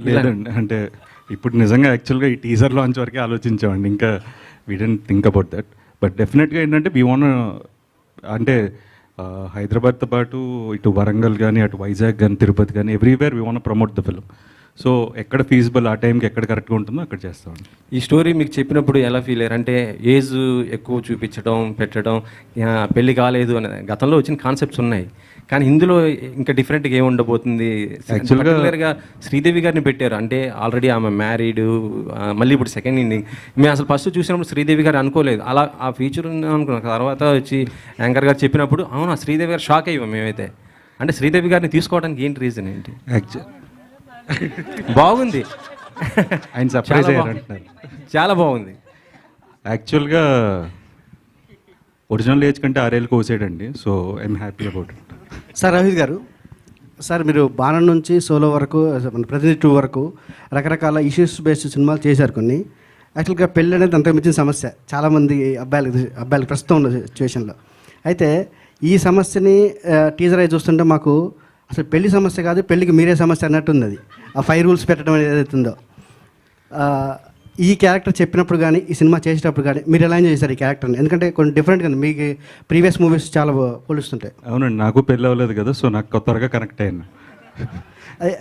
లేదండి, అంటే ఇప్పుడు నిజంగా యాక్చువల్గా ఈ టీజర్ లాంచ్ వరకే ఆలోచించామండి. ఇంకా we didn't think about that. But డెఫినెట్గా ఏంటంటే వీ వాంట్, అంటే హైదరాబాద్తో పాటు ఇటు వరంగల్ కానీ, అటు వైజాగ్ కానీ, తిరుపతి కానీ, everywhere we want promote the film. So ఎక్కడ ఫీజిబుల్, ఆ టైంకి ఎక్కడ కరెక్ట్గా ఉంటుందో అక్కడ చేస్తామండి. ఈ స్టోరీ మీకు చెప్పినప్పుడు ఎలా ఫీల్ అయ్యారు? అంటే ఏజ్ ఎక్కువ చూపించడం, పెట్టడం, పెళ్లి కాలేదు అనే గతంలో వచ్చిన కాన్సెప్ట్స్ ఉన్నాయి, కానీ ఇందులో ఇంకా డిఫరెంట్గా ఏమి ఉండబోతుంది? యాక్చువల్గా శ్రీదేవి గారిని పెట్టారు, అంటే ఆల్రెడీ ఆమె మ్యారీడ్, మళ్ళీ ఇప్పుడు సెకండ్ ఇన్నింగ్. మేము అసలు ఫస్ట్ చూసినప్పుడు శ్రీదేవి గారు అనుకోలేదు అలా ఆ ఫీచర్ అనుకున్నాం. తర్వాత వచ్చి యాంకర్ గారు చెప్పినప్పుడు అవునా శ్రీదేవి గారు షాక్ అయ్యాం మేమైతే. అంటే శ్రీదేవి గారిని తీసుకోవడానికి ఏంటి రీజన్ ఏంటి? బాగుంది, ఆయన సర్ప్రైజ్ అయ్యారంటున్నారు. చాలా బాగుంది. యాక్చువల్గా ఒరిజినల్ ఏజ్ కంటే 6 ఏళ్ళు కోసాడండి. So I'm happy about it. Sir Rohit గారు, సార్ మీరు బాణం నుంచి సోలో వరకు మన ప్రతినిధి 2 వరకు రకరకాల ఇష్యూస్ బేస్డ్ సినిమాలు చేశారు కొన్ని. యాక్చువల్గా పెళ్ళి అనేది అంతకు మించిన సమస్య చాలామంది అబ్బాయిలకి ప్రస్తుతం ఉన్న సిచ్యువేషన్లో. అయితే ఈ సమస్యని టీజర్ అయి చూస్తుంటే మాకు అసలు పెళ్లి సమస్య కాదు, పెళ్ళికి మీరే సమస్య అన్నట్టుంది. అది ఆ 5 రూల్స్ పెట్టడం అనేది ఏదైతుందో, ఈ క్యారెక్టర్ చెప్పినప్పుడు కానీ ఈ సినిమా చేసేటప్పుడు కానీ మీరు ఎలా ఎంజాయ్ చేశారు ఈ క్యారెక్టర్ని? ఎందుకంటే కొన్ని డిఫరెంట్గా మీకు ప్రీవియస్ మూవీస్ చాలా పోలుస్తుంటాయి. అవునండి, నాకు పెళ్ళి అవ్వలేదు కదా, సో నాకు త్వరగా కనెక్ట్ అయ్యాను.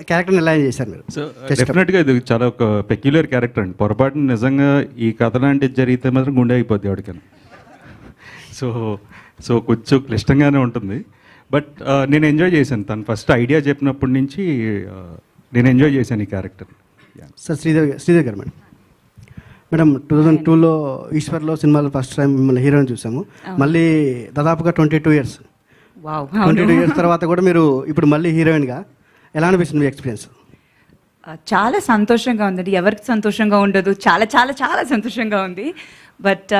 క్యారెక్టర్ని ఎలా ఎంజాయ్ చేశారు మీరు? సో డెఫినెట్గా ఇది చాలా ఒక పెక్యులర్ క్యారెక్టర్ అండి. పొరపాటున నిజంగా ఈ కథ లాంటిది జరిగితే మాత్రం గుండె అయిపోద్ది ఎవరికైనా. సో కొంచెం క్లిష్టంగానే ఉంటుంది. బట్ నేను ఎంజాయ్ చేశాను. తను ఫస్ట్ ఐడియా చెప్పినప్పటి నుంచి నేను ఎంజాయ్ చేశాను ఈ క్యారెక్టర్. సార్ శ్రీదేవి గారు మేడం 2002లో ఈశ్వర్లో సినిమాలో ఫస్ట్ టైం మిమ్మల్ని హీరోని చూసాము. మళ్ళీ దాదాపుగా 22 years 22 years తర్వాత కూడా మీరు ఇప్పుడు మళ్ళీ హీరోయిన్గా ఎలా అనిపిస్తుంది మీ ఎక్స్పీరియన్స్? చాలా సంతోషంగా ఉందండి. ఎవరికి సంతోషంగా ఉండదు? చాలా చాలా చాలా సంతోషంగా ఉంది. బట్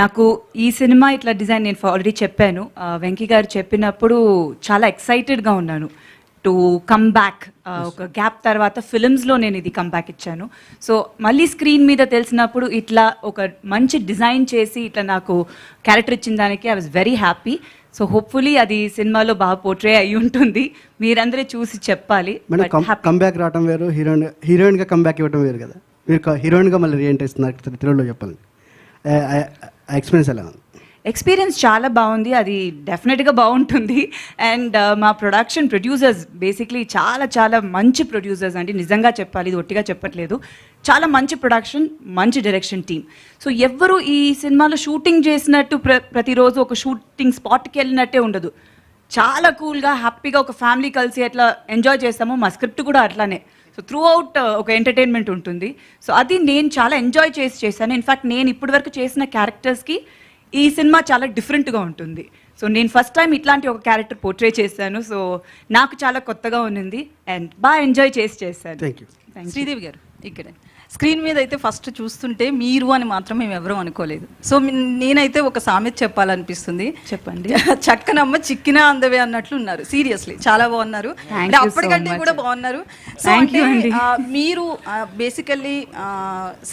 నాకు ఈ సినిమా ఇట్లా డిజైన్ నేను ఆల్రెడీ చెప్పాను, వెంకీ గారు చెప్పినప్పుడు చాలా ఎక్సైటెడ్గా ఉన్నాను టు కమ్ బ్యాక్. ఒక గ్యాప్ తర్వాత ఫిలిమ్స్లో నేను ఇది కమ్ బ్యాక్ ఇచ్చాను. సో మళ్ళీ స్క్రీన్ మీద తెలిసినప్పుడు ఇట్లా ఒక మంచి డిజైన్ చేసి ఇట్లా నాకు క్యారెక్టర్ ఇచ్చిన దానికి I was very happy. So hopefully అది సినిమాలో బాగా పోర్ట్రే అయి ఉంటుంది. మీరందరూ చూసి చెప్పాలి. కమ్బ్యాక్ రావడం వేరు, హీరోయిన్గా కమ్బ్యాక్ ఇవ్వడం వేరు కదా. మీరు హీరోయిన్గా మళ్ళీ రీఎంట్రీ ఇస్తున్నారు తెలుగులో, చెప్పాలి ఎక్స్పీరియన్స్ ఎలా ఉంది? ఎక్స్పీరియన్స్ చాలా బాగుంది. అది డెఫినెట్గా బాగుంటుంది. అండ్ మా ప్రొడ్యూసర్స్ బేసిక్లీ చాలా చాలా మంచి ప్రొడ్యూసర్స్ అండి. నిజంగా చెప్పాలి, ఇది ఒట్టిగా చెప్పట్లేదు. చాలా మంచి ప్రొడక్షన్, మంచి డైరెక్షన్ టీమ్. సో ఎవ్వరు ఈ సినిమాలో షూటింగ్ చేసినట్టు ప్రతిరోజు ఒక షూటింగ్ స్పాట్కి వెళ్ళినట్టే ఉండదు. చాలా కూల్గా హ్యాపీగా ఒక ఫ్యామిలీ కలిసి ఎట్లా ఎంజాయ్ చేస్తామో మా స్క్రిప్ట్ కూడా అట్లానే. సో త్రూ అవుట్ ఒక ఎంటర్టైన్మెంట్ ఉంటుంది. సో అది నేను చాలా ఎంజాయ్ చేశాను. ఇన్ఫ్యాక్ట్ నేను ఇప్పటివరకు చేసిన క్యారెక్టర్స్కి ఈ సినిమా చాలా డిఫరెంట్గా ఉంటుంది. సో నేను ఫస్ట్ టైం ఇట్లాంటి ఒక క్యారెక్టర్ పోర్ట్రే చేశాను. సో నాకు చాలా కొత్తగా ఉన్నింది అండ్ బాగా ఎంజాయ్ చేశాను. Thank you. శ్రీదేవి గారు, ఇక్కడ స్క్రీన్ మీద అయితే ఫస్ట్ చూస్తుంటే మీరు అని మాత్రం మేము ఎవరూ అనుకోలేదు. సో నేనైతే ఒక సామెత చెప్పాలనిపిస్తుంది. చెప్పండి. చక్కనమ్మ చిక్కినా అందవే అన్నట్లు ఉన్నారు. సీరియస్లీ చాలా బాగున్నారు. అప్పటికంటే కూడా బాగున్నారు. సో అంటే మీరు బేసికల్లీ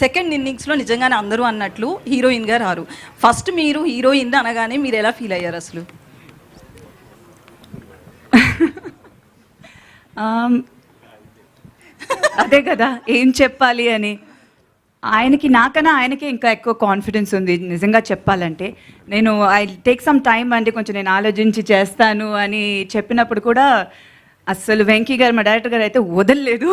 సెకండ్ ఇన్నింగ్స్లో నిజంగానే అందరూ అన్నట్లు హీరోయిన్గా రారు. ఫస్ట్ మీరు హీరోయిన్ అనగానే మీరు ఎలా ఫీల్ అయ్యారు అసలు? అదే కదా ఏం చెప్పాలి అని. నాకన్నా ఆయనకే ఇంకా ఎక్కువ కాన్ఫిడెన్స్ ఉంది నిజంగా చెప్పాలంటే. నేను ఐ టేక్ సమ్ టైమ్ అంటే కొంచెం నేను ఆలోచించి చేస్తాను అని చెప్పినప్పుడు కూడా అస్సలు వెంకీ గారు మా డైరెక్టర్ గారు అయితే వదలలేదు.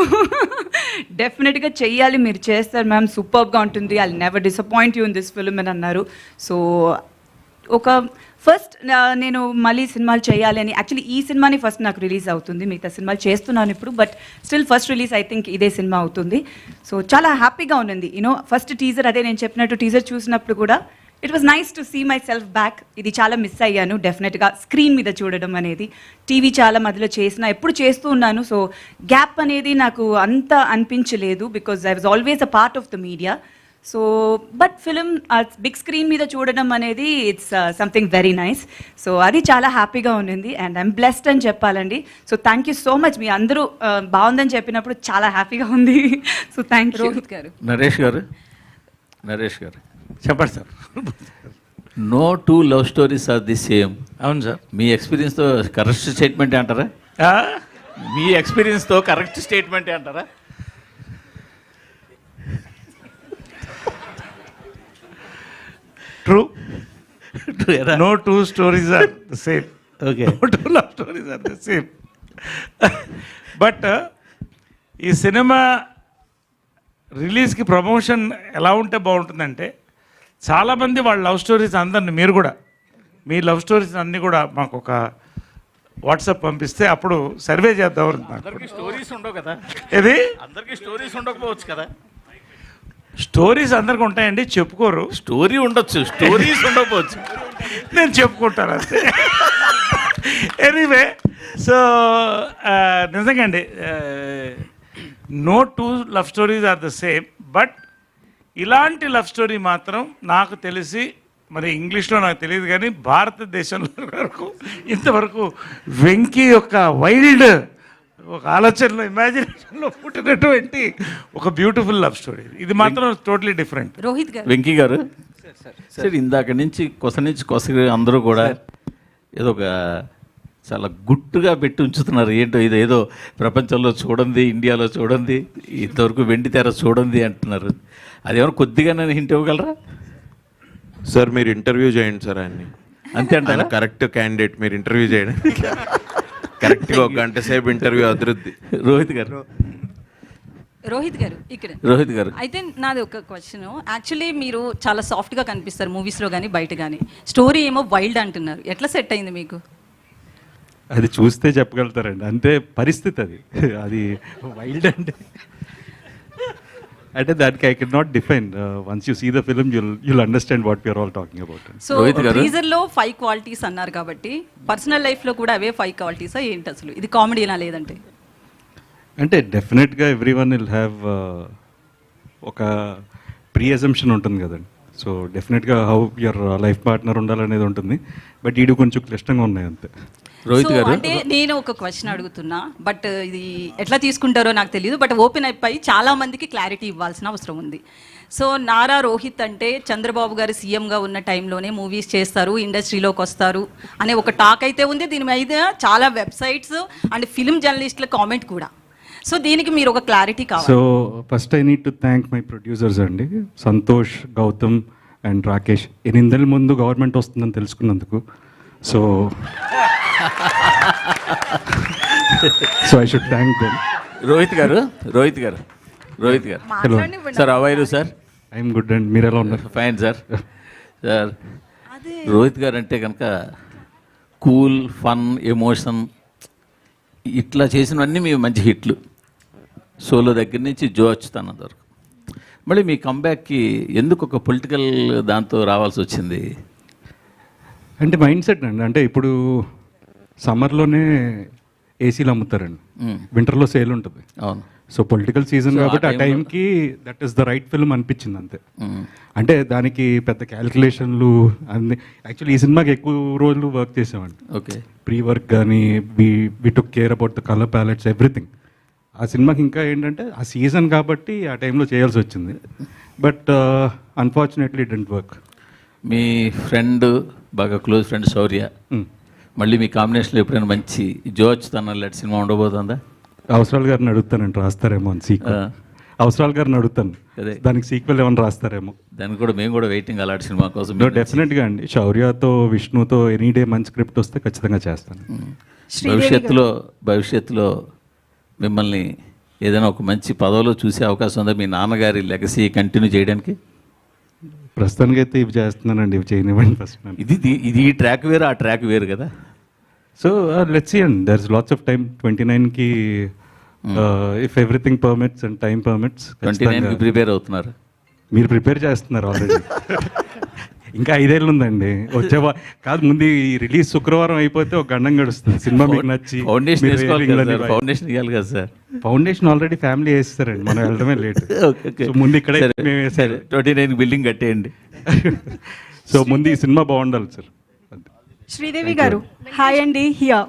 డెఫినెట్గా చెయ్యాలి, మీరు చేస్తారు మ్యామ్, సూపర్గా ఉంటుంది, I never disappoint you in this film అని అన్నారు. సో ఒక ఫస్ట్ నేను మళ్ళీ సినిమాలు చేయాలి అని, యాక్చువల్లీ ఈ సినిమాని ఫస్ట్ నాకు రిలీజ్ అవుతుంది, మిగతా సినిమాలు చేస్తున్నాను ఇప్పుడు, but still first release I think ఇదే సినిమా అవుతుంది. సో చాలా హ్యాపీగా ఉంది. ఫస్ట్ టీజర్, అదే నేను చెప్పినట్టు టీజర్ చూసినప్పుడు కూడా it was nice to see myself back. ఇది చాలా మిస్ అయ్యాను డెఫినెట్గా స్క్రీన్ మీద చూడడం అనేది. టీవీ చాలా మధ్యలో ఎప్పుడు చేస్తూ ఉన్నాను. సో గ్యాప్ అనేది నాకు అంత అనిపించలేదు because I was always a part of the media. So but film big screen మీద చూడడం అనేది it's something very nice. So అది చాలా హ్యాపీగా ఉన్నింది అండ్ ఐఎమ్ బ్లెస్డ్ అని చెప్పాలండి. So thank you so much. మీ అందరూ బాగుందని చెప్పినప్పుడు చాలా హ్యాపీగా ఉంది. So thank you. రోహిత్ గారు. నరేష్ గారు చెప్పండి sir. No two love stories are the same. అవును సార్. మీ ఎక్స్పీరియన్స్తో కరెక్ట్ స్టేట్మెంట్ అంటారా? మీ ఎక్స్పీరియన్స్తో కరెక్ట్ స్టేట్మెంట్ అంటారా? True. No two stories are the same. Okay. No two love stories are the same. But ఈ సినిమా రిలీజ్కి ప్రమోషన్ ఎలా ఉంటే బాగుంటుందంటే, చాలామంది వాళ్ళ లవ్ స్టోరీస్ అందరిని, మీరు కూడా మీ లవ్ స్టోరీస్ అన్నీ కూడా మాకు ఒక వాట్సాప్ పంపిస్తే అప్పుడు సర్వే చేద్దాం. అందరికీ స్టోరీస్ ఉండవు కదా. ఇది అందరికీ స్టోరీస్ ఉండకపోవచ్చు కదా. స్టోరీస్ అందరికి ఉంటాయండి, చెప్పుకోరు. స్టోరీ ఉండొచ్చు, స్టోరీస్ ఉండకపోవచ్చు. నేను చెప్పుకుంటాను అంతే. ఎనీవే, సో నిజంగా అండి, no two love stories are the same. But ఇలాంటి లవ్ స్టోరీ మాత్రం నాకు తెలిసి మరి ఇంగ్లీష్లో నాకు తెలియదు కానీ భారతదేశంలో వరకు ఇంతవరకు వెంకీ యొక్క వైల్డ్ ఒక ఆలోచనలో ఇమాజినేషన్లో పుట్టినటువంటి ఒక బ్యూటిఫుల్ లవ్ స్టోరీ. ఇది మాత్రం టోటలీ డిఫరెంట్. రోహిత్ గారు, వెంకీ గారు సార్, ఇందాక నుంచి కొస అందరూ కూడా ఏదో ఒక చాలా గుట్టుగా పెట్టి ఉంచుతున్నారు. ఏంటో ఇది ఏదో ప్రపంచంలో చూడండి, ఇండియాలో చూడండి, ఇంతవరకు వెండి తెర చూడండి అంటున్నారు. అదేమన్నా కొద్దిగా నేను హింట్ ఇవ్వగలరా? సార్ మీరు ఇంటర్వ్యూ చేయండి సార్ ఆయన్ని. అంతే అంటారా? కరెక్ట్ క్యాండిడేట్ మీరు ఇంటర్వ్యూ చేయండి. కరెక్ట్గా 1 గంట సేపు ఇంటర్వ్యూ అభివృద్ధి. రోహిత్ గారు, రోహిత్ గారు ఇక్కడ. రోహిత్ గారు, అయితే నాది ఒక క్వశ్చన్. యాక్చువల్లీ మీరు చాలా సాఫ్ట్గా కనిపిస్తారు మూవీస్లో కానీ బయట కానీ, స్టోరీ ఏమో వైల్డ్ అంటున్నారు. ఎట్లా సెట్ అయింది మీకు? అది చూస్తే చెప్పగలుగుతారండి, అంతే పరిస్థితి అది. అది వైల్డ్ అంటే దానికి I can not define. Once you see the film you'll understand what we're all talking about. So టీజర్లో 5 క్వాలిటీస్ అన్నారు కాబట్టి పర్సనల్ లైఫ్లో కూడా అవే 5 క్వాలిటీసా ఏంటి అసలు? ఇది కామెడీనా లేదంటే? అంటే డెఫినెట్గా ఎవ్రీ వన్ విల్ హ్యావ్ ఒక ప్రీ అజంప్షన్ ఉంటుంది కదండి. సో డెఫినెట్గా హౌ యువర్ లైఫ్ పార్ట్నర్ ఉండాలనేది ఉంటుంది. బట్ ఈడు కొంచెం క్లిష్టంగా ఉన్నాయి అంతే. రోహిత్ గారు, అంటే నేను ఒక క్వశ్చన్ అడుగుతున్నా, బట్ ఇది ఎట్లా తీసుకుంటారో నాకు తెలియదు. బట్ ఓపెన్ అయిపోయి చాలా మందికి క్లారిటీ ఇవ్వాల్సిన అవసరం ఉంది. సో నారా రోహిత్ అంటే చంద్రబాబు గారు సీఎంగా ఉన్న టైంలోనే మూవీస్ చేస్తారు, ఇండస్ట్రీలోకి వస్తారు అనే ఒక టాక్ అయితే ఉంది. దీని మీద చాలా వెబ్సైట్స్ అండ్ ఫిల్మ్ జర్నలిస్టుల కామెంట్ కూడా. సో దీనికి మీరు ఒక క్లారిటీ కావాలి. So first I need to thank my producers అండి, సంతోష్, గౌతమ్ అండ్ రాకేష్. 8 నెలల ముందు గవర్నమెంట్ వస్తుందని తెలుసుకున్నందుకు. So I should thank them. Rohit గారు, హలో సార్, అవైరు సార్. ఐఎమ్ గుడ్ అండ్ మీరు ఎలా ఉన్నారు? Fine sir. సార్, రోహిత్ గారు అంటే కనుక కూల్, ఫన్, ఎమోషన్ ఇట్లా చేసినవన్నీ మీ మంచి హిట్లు. సోలో దగ్గర నుంచి జో అచ్యుతానంద వరకు. మళ్ళీ మీ కంబ్యాక్కి ఎందుకు ఒక పొలిటికల్ దాంతో రావాల్సి వచ్చింది? అంటే మైండ్ సెట్ అండి. అంటే ఇప్పుడు సమ్మర్లోనే ఏసీలు అమ్ముతారండి, వింటర్లో సేల్ ఉంటుంది. అవును. సో పొలిటికల్ సీజన్ కాబట్టి ఆ టైంకి that is the right film అనిపించింది అంతే. అంటే దానికి పెద్ద క్యాలిక్యులేషన్లు అన్ని. యాక్చువల్లీ ఈ సినిమాకి ఎక్కువ రోజులు వర్క్ చేసామండి. ఓకే. ప్రీ వర్క్ కానీ we took care about the colour palettes, everything. ఆ సినిమాకి ఇంకా ఏంటంటే ఆ సీజన్ కాబట్టి ఆ టైంలో చేయాల్సి వచ్చింది. But unfortunately it didn't work. Me friend, బాగా క్లోజ్ ఫ్రెండ్ శౌర్య, మళ్ళీ మీ కాంబినేషన్లో ఎప్పుడైనా మంచి జో అచ్యుతానంద లాంటి సినిమా ఉండబోతుందా? అవసరాలు గారిని అడుగుతానండి, రాస్తారేమో అని సీక్వెల్. అవసరాలు గారిని అడుగుతాను, దానికి సీక్వెల్ ఏమైనా రాస్తారేమో. దానికి కూడా మేము కూడా వెయిటింగ్ అలాంటి సినిమా కోసం. డెఫినెట్గా అండి, శౌర్యతో, విష్ణుతో ఎనీ డే మంచి స్క్రిప్ట్ వస్తే ఖచ్చితంగా చేస్తాను. భవిష్యత్తులో మిమ్మల్ని ఏదైనా ఒక మంచి పదవిలో చూసే అవకాశం ఉందా? మీ నాన్నగారి లెగసీ కంటిన్యూ చేయడానికి? ప్రస్తుతానికి అయితే ఇవి చేస్తున్నానండి, ఇవి చేయనివ్వండి ఫస్ట్. ఇది ఈ ట్రాక్ వేరు, ఆ ట్రాక్ వేరు కదా. So let's see and there is lots of time. 29కి if everything permits and time permits. 29కి ప్రిపేర్ అవుతున్నారు? మీరు ప్రిపేర్ చేస్తున్నారు ఆల్రెడీ. ఇంకా 5 ఏళ్ళు ఉందండి. కాదు, ముందు ఈ రిలీజ్ శుక్రవారం అయిపోతే ఒక గండం గడుస్తుంది. సినిమా మీకు నచ్చి ఫౌండేషన్ ఇవ్వాలి కదా సార్. ఫౌండేషన్ ఆల్రెడీ ఫ్యామిలీ వేస్తారండి, మనం వెళ్ళడమే లేట్. ముందు ఇక్కడ 29 బిల్డింగ్ కట్టేయండి. సో ముందు ఈ సినిమా బాగుండాలి sir. Sridevi Garu, hi Andy here.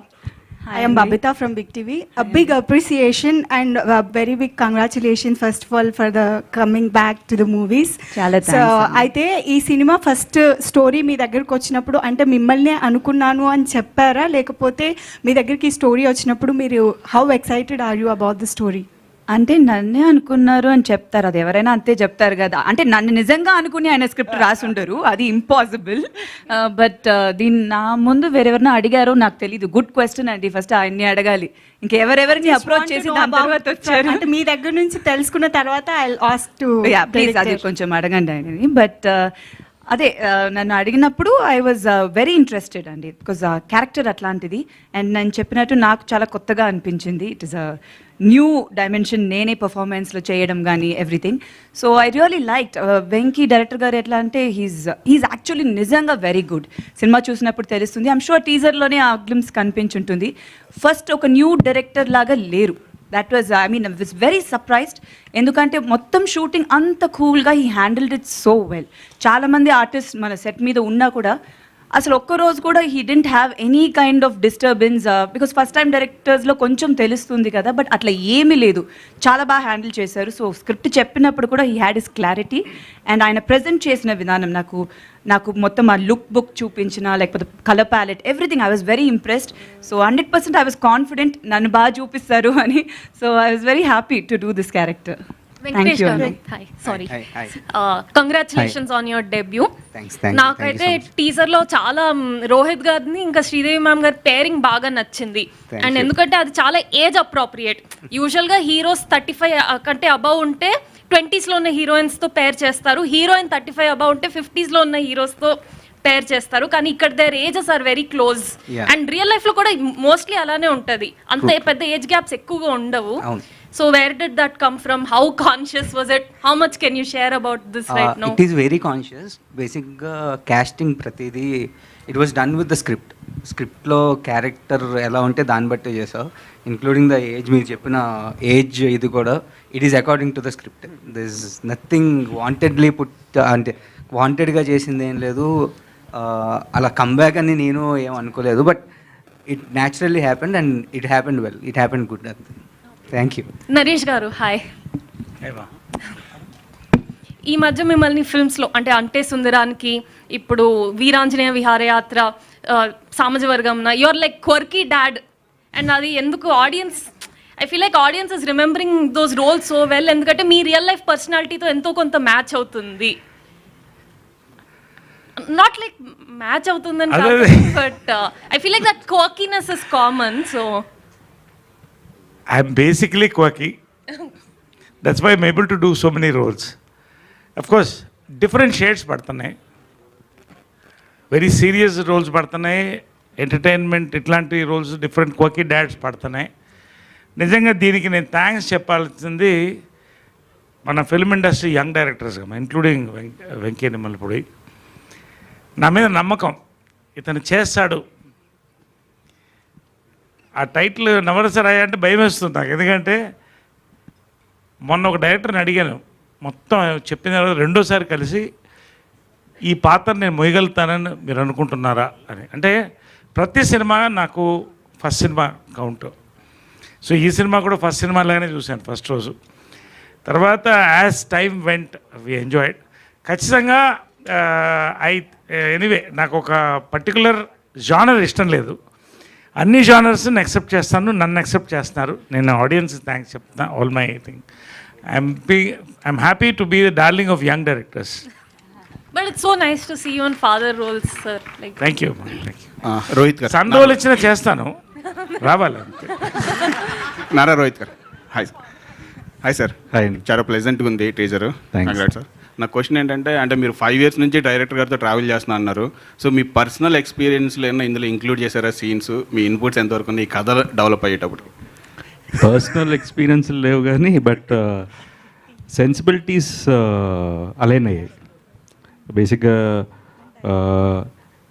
I am Babita from Big TV. A big appreciation and a very big congratulations first of all for the coming back to the movies. So అయితే ఈ cinema first story మీ దగ్గరకు వచ్చినప్పుడు అంటే మిమ్మల్ని అనుకున్నాను అని చెప్పారా, లేకపోతే మీ దగ్గరికి ఈ స్టోరీ వచ్చినప్పుడు మీరు how excited are you about the story? అంటే నన్నే అనుకున్నారు అని చెప్తారు, అది ఎవరైనా అంతే చెప్తారు కదా. అంటే నన్ను నిజంగా అనుకుని ఆయన స్క్రిప్ట్ రాసుండరు, అది ఇంపాసిబుల్. బట్ దీన్ని నా ముందు వేరెవరినో అడిగారో నాకు తెలీదు. గుడ్ క్వశ్చన్ అండి, ఫస్ట్ ఆయన్ని అడగాలి. ఇంకెవరెవరిని అప్రోచ్ చేసి దాని తర్వాత వచ్చారు అంటే మీ దగ్గర నుంచి తెలుసుకున్న తర్వాత ఐ ఆస్క్ టు ప్లీజ్ అది కొంచెం అడగండి ఆయనని. బట్ అదే నన్ను అడిగినప్పుడు ఐ వాజ్ వెరీ ఇంట్రెస్టెడ్ అండి, బికాజ్ ఆ క్యారెక్టర్ అట్లాంటిది. అండ్ నేను చెప్పినట్టు నాకు చాలా కొత్తగా అనిపించింది. It is a new dimension, నేనే పర్ఫార్మెన్స్లో చేయడం కానీ everything. So I really liked Venky director గారు. ఎట్లా అంటే హీస్ యాక్చువల్లీ నిజంగా వెరీ గుడ్. సినిమా చూసినప్పుడు తెలుస్తుంది. ఐమ్ షూర్ టీజర్లోనే ఆ గ్లిమ్స్ కనిపించుంటుంది. ఫస్ట్ ఒక న్యూ డైరెక్టర్ లాగా లేరు, that was I mean I was very surprised. ఎందుకంటే మొత్తం షూటింగ్ అంత కూల్గా he handled it so well. చాలామంది ఆర్టిస్ట్ మన సెట్ మీద ఉన్నా కూడా అసలు ఒక్కరోజు కూడా he didn't have any kind of disturbance, because first time డైరెక్టర్స్లో కొంచెం తెలుస్తుంది కదా, బట్ అట్లా ఏమీ లేదు. చాలా బాగా హ్యాండిల్ చేశారు. సో స్క్రిప్ట్ చెప్పినప్పుడు కూడా he had his clarity. And ఆయన ప్రజెంట్ చేసిన విధానం నాకు మొత్తం ఆ లుక్ బుక్ చూపించిన, లేకపోతే colour palette, everything I was very impressed. So 100% I was confident నన్ను బాగా చూపిస్తారు అని. So I was very happy to do this character. Venkatesh గారు, hi, sorry, congratulations on your debut. నాకైతే టీజర్ లో చాలా రోహిత్ గారిని ఇంకా శ్రీదేవి మ్యామ్ గారి పేరింగ్ బాగా నచ్చింది. అండ్ ఎందుకంటే అది చాలా ఏజ్ అప్రోప్రియేట్. యూజువల్ గా హీరోస్ 35 కంటే అబౌవ్ ఉంటే 20s లో ఉన్న హీరోయిన్స్ తో పేర్ చేస్తారు, హీరోయిన్ 35 అబౌవ్ ఉంటే 50s లో ఉన్న హీరోస్ తో పేర్ చేస్తారు. కానీ ఇక్కడ their ages are very close. And real life లో కూడా మోస్ట్లీ అలానే ఉంటది, అంత పెద్ద ఏజ్ గ్యాప్స్ ఎక్కువగా ఉండవు. So where did that come from? How conscious was it? How much can you share about this right now? It is very conscious. Basically, casting pratidi, it was done with the script. Script lo character ela unte dan batte chesa, including the age meer cheppina age idu kuda, it is according to the script. There is nothing wantedly put ante wanted ga chesindi em ledu, ala comeback ani nenu em anukoledu, but it naturally happened and it happened well. It happened good. Thank you. Naresh గారు, hi. ఈ మధ్య మిమ్మల్ని ఫిల్మ్స్లో అంటే సుందరానికి, ఇప్పుడు వీరాంజనేయ విహారయాత్ర, సామాజవర్గంన, you're like quirky dad. And అది ఎందుకు audience, I feel like audience is remembering those roles so well, ఎందుకంటే మీ రియల్ లైఫ్ పర్సనాలిటీతో ఎంతో కొంత మ్యాచ్ అవుతుంది. నాట్ లైక్ మ్యాచ్ అవుతుందని కాదు, but I feel like that quirkiness is common. So I'm basically quirky. That's why I'm able to do so many roles. Of course, different shades పడుతున్నాయి. Very serious roles పడుతున్నాయి, entertainment ఇట్లాంటి roles, different quirky dad's పడుతున్నాయి. నిజంగా దీనికి నేను thanks చెప్పాల్సింది మన film industry young directors, including Venky Nimmalapudi. నా మీద నమ్మకం, ఇతను చేస్తాడు. ఆ టైటిల్ నవరసరాయ అంటే భయం వేస్తుంది నాకు, ఎందుకంటే మొన్న ఒక డైరెక్టర్ని అడిగాను, మొత్తం చెప్పిన తర్వాత రెండోసారి కలిసి ఈ పాత్ర నేను మొయ్యగలుగుతానని మీరు అనుకుంటున్నారా అని. అంటే ప్రతి సినిమా నాకు ఫస్ట్ సినిమా కౌంట్. సో ఈ సినిమా కూడా ఫస్ట్ సినిమా లాగానే చూశాను ఫస్ట్ రోజు. తర్వాత as time went we enjoyed. ఖచ్చితంగా ఎనీవే నాకు ఒక పర్టికులర్ జానర్ ఇష్టం లేదు, అన్ని జానర్స్ని యాక్సెప్ట్ చేస్తాను, నన్ను యాక్సెప్ట్ చేస్తున్నారు. నేను ఆడియన్స్ థ్యాంక్స్ చెప్తాను, all my thing. I'm happy to be the darling of young directors. But it's so nice to see you on father roles sir. Like thank you. Rohit garu, son role ఇచ్చినా చేస్తాను, రావాలి. Nara Rohit garu, hi sir. Hi sir. Hi. చాలా ప్లెజెంట్గా ఉంది teaser. Congrats sir. నా question ఏంటంటే మీరు 5 years నుంచి డైరెక్టర్ గారితో ట్రావెల్ చేస్తున్నా అన్నారు. సో మీ పర్సనల్ ఎక్స్పీరియన్స్లో ఏమైనా ఇందులో ఇంక్లూడ్ చేశారా సీన్స్? మీ ఇన్పుట్స్ ఎంతవరకు ఉంది ఈ కథ డెవలప్ అయ్యేటప్పుడు? పర్సనల్ ఎక్స్పీరియన్స్ లేవు కానీ బట్ సెన్సిబిలిటీస్ అలైన్ అయ్యాయి. బేసిక్గా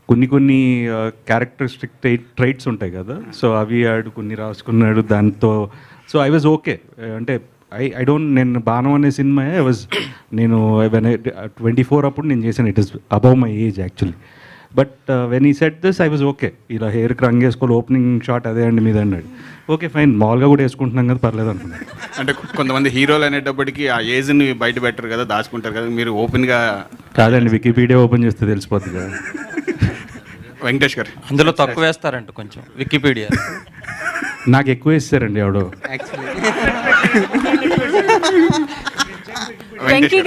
కొన్ని క్యారెక్టరిస్టిక్ ట్రైట్స్ ఉంటాయి కదా, సో అవి ఆడు కొన్ని రాసుకున్నాడు దాంతో. So I was okay. అంటే ఐ డోంట్, నేను బాణం అనే సినిమా నేను 24 అప్పుడు నేను చేశాను. It is above my age actually. But when ఈ set this I was okay. ఇలా హెయిర్కి రంగు వేసుకోవాలి, ఓపెనింగ్ షాట్ అదే అండి మీద అన్నాడు. ఓకే ఫైన్, మామూలుగా కూడా వేసుకుంటున్నాం కదా, పర్లేదు అనుకున్నాను. అంటే కొంతమంది హీరోలు అనేటప్పటికి ఆ ఏజ్ని బయట పెట్టరు కదా, దాచుకుంటారు కదా, మీరు ఓపెన్గా. కాదండి, వికీపీడియా ఓపెన్ చేస్తే తెలిసిపోతుంది కదా. వెంకటేష్ గారు, అందులో తక్కువ వేస్తారంట కొంచెం వికీపీడియా. నాకు ఎక్కువ వేస్తారండి ఎవడో. వెంకీ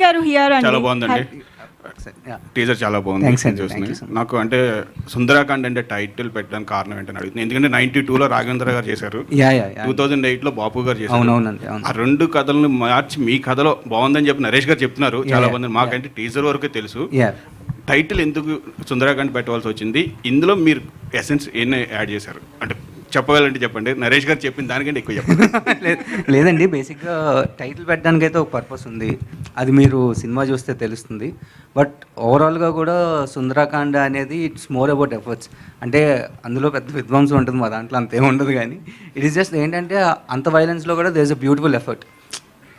గారు హియర్ అండి. చాలా బాగుందండి టీజర్, చాలా బాగుంది చూస్తుంది. నాకు అంటే సుందరాకాండ్ అంటే టైటిల్ పెట్టడానికి కారణం ఏంటని అడుగుతుంది. ఎందుకంటే 92లో రాఘవేంద్ర గారు చేశారు, 2008లో బాపు గారు చేశారు. ఆ 2 కథలను మార్చి మీ కథలో బాగుందని చెప్పి నరేష్ గారు చెప్తున్నారు, చాలా బాగుంది. మాకంటే టీజర్ వరకే తెలుసు. టైటిల్ ఎందుకు సుందరాకాండ్ పెట్టవలసి వచ్చింది? ఇందులో మీరు ఎసెన్స్ ఏమైనా యాడ్ చేశారు అంటే చెప్పగలంటే చెప్పండి. నరేష్ గారు చెప్పిన దానికంటే ఎక్కువ చెప్పండి. లేదండి, బేసిక్గా టైటిల్ పెట్టడానికి అయితే ఒక పర్పస్ ఉంది. అది మీరు సినిమా చూస్తే తెలుస్తుంది. బట్ ఓవరాల్గా కూడా సుందరాకాండ అనేది ఇట్స్ మోర్ అబౌట్ ఎఫర్ట్స్. అంటే అందులో పెద్ద విధ్వంసం ఉంటుంది, మా దాంట్లో అంతేం ఉండదు. కానీ ఇట్ ఈస్ జస్ట్ ఏంటంటే అంత వైలెన్స్లో కూడా there is a beautiful effort.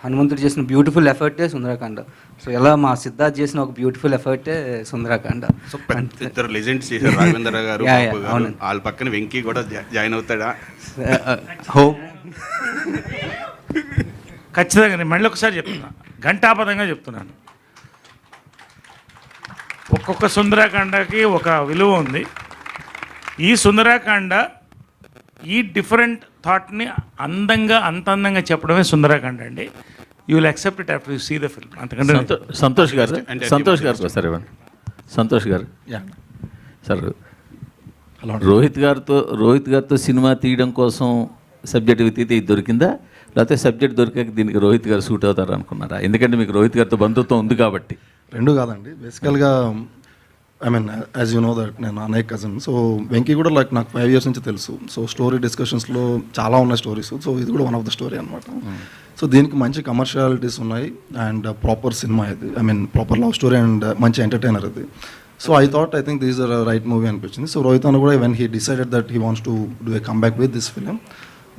హనుమంతుడు చేసిన బ్యూటిఫుల్ ఎఫర్టే సుందరాకాండ. సో ఎలా మా సిద్ధార్థ్ చేసిన ఒక బ్యూటిఫుల్ ఎఫర్టే సుందరాకాండ. సో ఇద్దరు లెజెండ్స్ చేశారు, రాఘవేంద్ర గారు, బాపు గారు. వాళ్ళ పక్కన వెంకీ కూడా జాయిన్ అవుతాడా? హోప్ ఖచ్చితంగా. నేను మళ్ళీ ఒకసారి చెప్తున్నా, ఘంటాపదంగా చెప్తున్నాను, ఒక్కొక్క సుందరాకాండకి ఒక విలువ ఉంది. ఈ సుందరాకాండ ఈ డిఫరెంట్ థాట్ని అంత అందంగా చెప్పడమే సుందరాకాండ అండి. You will accept it after you see the film. అంతకంటే సంతోష్ గారు సార్ ఇవ్వండి. సంతోష్ గారు సార్, రోహిత్ గారితో సినిమా తీయడం కోసం సబ్జెక్ట్ వెతికితే ఇది దొరికిందా, లేకపోతే సబ్జెక్ట్ దొరికాక దీనికి రోహిత్ గారు సూట్ అవుతారు అనుకున్నారా? ఎందుకంటే మీకు రోహిత్ గారితో బంధుత్వం ఉంది కాబట్టి. రెండు కాదండి, బేసికల్గా I mean as you know that నేను అన్నయ్య కజిన్. సో వెంకీ కూడా లైక్ నాకు 5 years నుంచి తెలుసు. సో స్టోరీ డిస్కషన్స్లో చాలా ఉన్నాయి స్టోరీస్. సో ఇది కూడా వన్ ఆఫ్ ద స్టోరీ అనమాట. సో దీనికి మంచి కమర్షియాలిటీస్ ఉన్నాయి అండ్ ప్రాపర్ సినిమా ఇది. I mean proper love story and మంచి ఎంటర్టైనర్ ఇది. So I think this are right movie అనిపించింది. సో రోహిత్ అన్న కూడా when he decided that he wants to do a come back with this film,